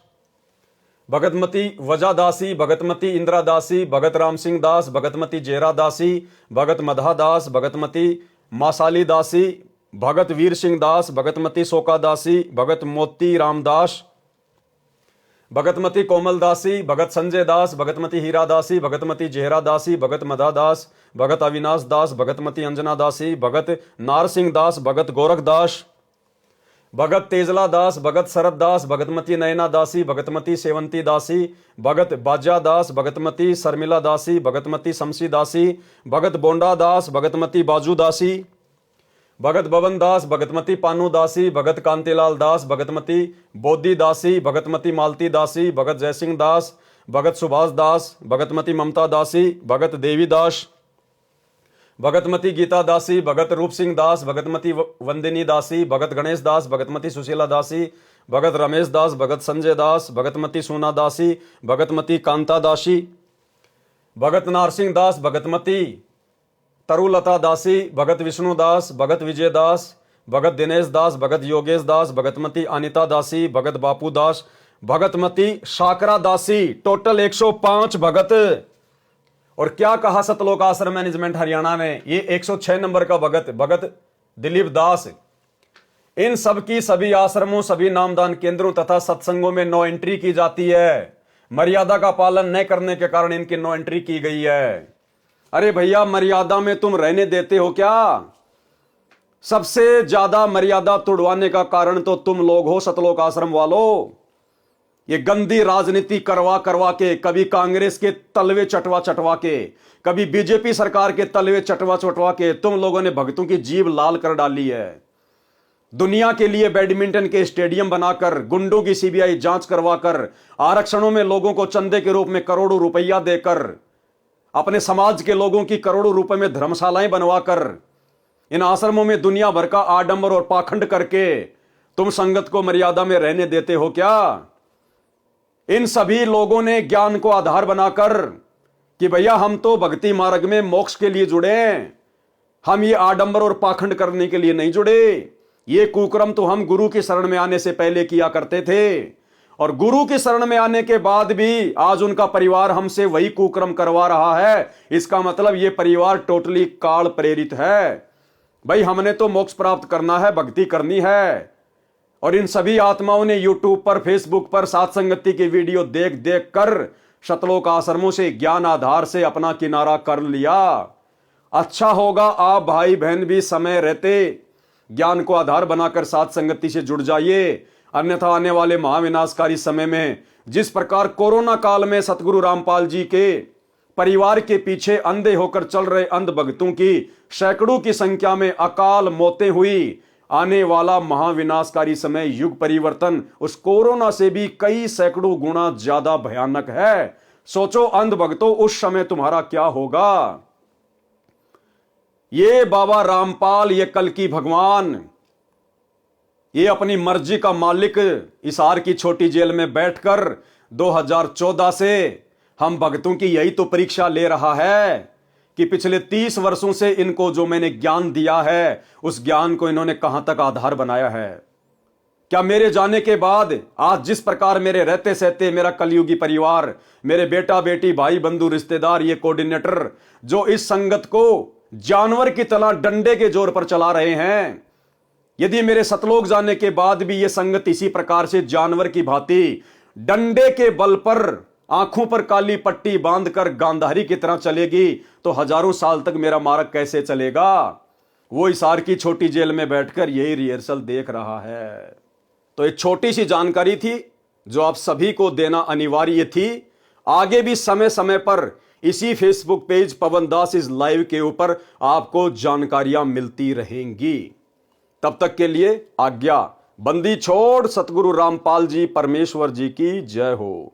भगतमती वजा दासी, भगतमती इंदिरा दासी, भगत राम सिंह दास, भगतमती जेरा दासी, भगत मधा दास, भगतमती मासाली दासी, भगत वीर सिंह दास, भगतमती सोका दासी, भगत मोती रामदास, भगतमती कोमल दासी, भगत संजय दास, भगतमती हीरा दासी, भगतमती जेहरा दासी, भगत मधा दास, भगत अविनाश दास, भगतमती अंजना दासी, भगत नार सिंह दास, भगत गोरख दास, भगत तेजला दास, भगत शरद दास, भगतमती नयना दासी, भगतमती सेवंती दासी, भगत बाजा दास, भगतमती शर्मिला दासी, भगतमती शमसी दासी, भगत बोंडा दास, भगतमती बाजू दासी, भगत बबन दास, भगतमती पानू दासी, भगत कांतिलाल दास, भगतमती बोधी दासी, भगतमती मालती दासी, भगत जयसिंह दास, भगत सुभाष दास, भगतमती ममता दासी, भगत देवी दास, भगतमती गीता दासी, भगत रूप सिंह दास, भगतमती वंदिनी दासी, भगत गणेश दास, भगतमती सुशीला दासी, भगत रमेश दास, भगत संजय दास, भगतमती सोना दासी, भगतमती कांता दासी, भगत नारसिंह दास, भगतमती तरुलता दासी, भगत विष्णु दास, भगत विजय दास, भगत दिनेश दास, भगत योगेश दास, भगतमती अनिता दासी, भगत बापू दास, भगतमती शाकरा दासी। टोटल 105 भगत। और क्या कहा सतलोक आश्रम मैनेजमेंट हरियाणा ने, ये 106 नंबर का भगत दिलीप दास। इन सब की सभी आश्रमों, सभी नामदान केंद्रों तथा सत्संगों में नो एंट्री की जाती है। मर्यादा का पालन न करने के कारण इनकी नो एंट्री की गई है। अरे भैया, मर्यादा में तुम रहने देते हो क्या? सबसे ज्यादा मर्यादा तोड़वाने का कारण तो तुम लोग हो सतलोक आश्रम वालों। ये गंदी राजनीति करवा करवा के, कभी कांग्रेस के तलवे चटवा के, कभी बीजेपी सरकार के तलवे चटवा के तुम लोगों ने भक्तों की जीभ लाल कर डाली है। दुनिया के लिए बैडमिंटन के स्टेडियम बनाकर, गुंडों की सीबीआई जांच करवाकर, आरक्षणों में लोगों को चंदे के रूप में करोड़ों रुपया देकर, अपने समाज के लोगों की करोड़ों रुपए में धर्मशालाएं बनवाकर, इन आश्रमों में दुनिया भर का आडंबर और पाखंड करके तुम संगत को मर्यादा में रहने देते हो क्या? इन सभी लोगों ने ज्ञान को आधार बनाकर कि भैया हम तो भक्ति मार्ग में मोक्ष के लिए जुड़े हैं, हम ये आडंबर और पाखंड करने के लिए नहीं जुड़े। ये कुकर्म तो हम गुरु की शरण में आने से पहले किया करते थे, और गुरु की शरण में आने के बाद भी आज उनका परिवार हमसे वही कुकर्म करवा रहा है। इसका मतलब ये परिवार टोटली काल प्रेरित है। भाई, हमने तो मोक्ष प्राप्त करना है, भक्ति करनी है। और इन सभी आत्माओं ने यूट्यूब पर, फेसबुक पर साथ संगति की वीडियो देख देख कर सतलोक आश्रमों से ज्ञान आधार से अपना किनारा कर लिया। अच्छा होगा आप भाई बहन भी समय रहते ज्ञान को आधार बनाकर साथ संगति से जुड़ जाइए, अन्यथा आने वाले महाविनाशकारी समय में जिस प्रकार कोरोना काल में सतगुरु रामपाल जी के परिवार के पीछे अंधे होकर चल रहे अंध भक्तों की सैकड़ों की संख्या में अकाल मौतें हुई, आने वाला महाविनाशकारी समय, युग परिवर्तन उस कोरोना से भी कई सैकड़ों गुना ज्यादा भयानक है। सोचो अंध भक्तों, उस समय तुम्हारा क्या होगा? ये बाबा रामपाल, ये कल की भगवान, ये अपनी मर्जी का मालिक हिसार की छोटी जेल में बैठकर 2014 से हम भक्तों की यही तो परीक्षा ले रहा है कि पिछले 30 वर्षों से इनको जो मैंने ज्ञान दिया है, उस ज्ञान को इन्होंने कहां तक आधार बनाया है। क्या मेरे जाने के बाद आज जिस प्रकार मेरे रहते सहते मेरा कलयुगी परिवार, मेरे बेटा बेटी, भाई बंधु, रिश्तेदार, ये कोऑर्डिनेटर जो इस संगत को जानवर की तरह डंडे के जोर पर चला रहे हैं, यदि मेरे सतलोक जाने के बाद भी ये संगत इसी प्रकार से जानवर की भांति डंडे के बल पर आंखों पर काली पट्टी बांधकर गांधारी की तरह चलेगी, तो हजारों साल तक मेरा मार्ग कैसे चलेगा? वो हिसार की छोटी जेल में बैठकर यही रिहर्सल देख रहा है। तो एक छोटी सी जानकारी थी जो आप सभी को देना अनिवार्य थी। आगे भी समय समय पर इसी Facebook page Pawan Das is live के ऊपर आपको जानकारियां मिलती रहेंगी। तब तक के लिए आज्ञा। बंदी छोड़। सतगुरु रामपाल जी परमेश्वर जी की जय हो।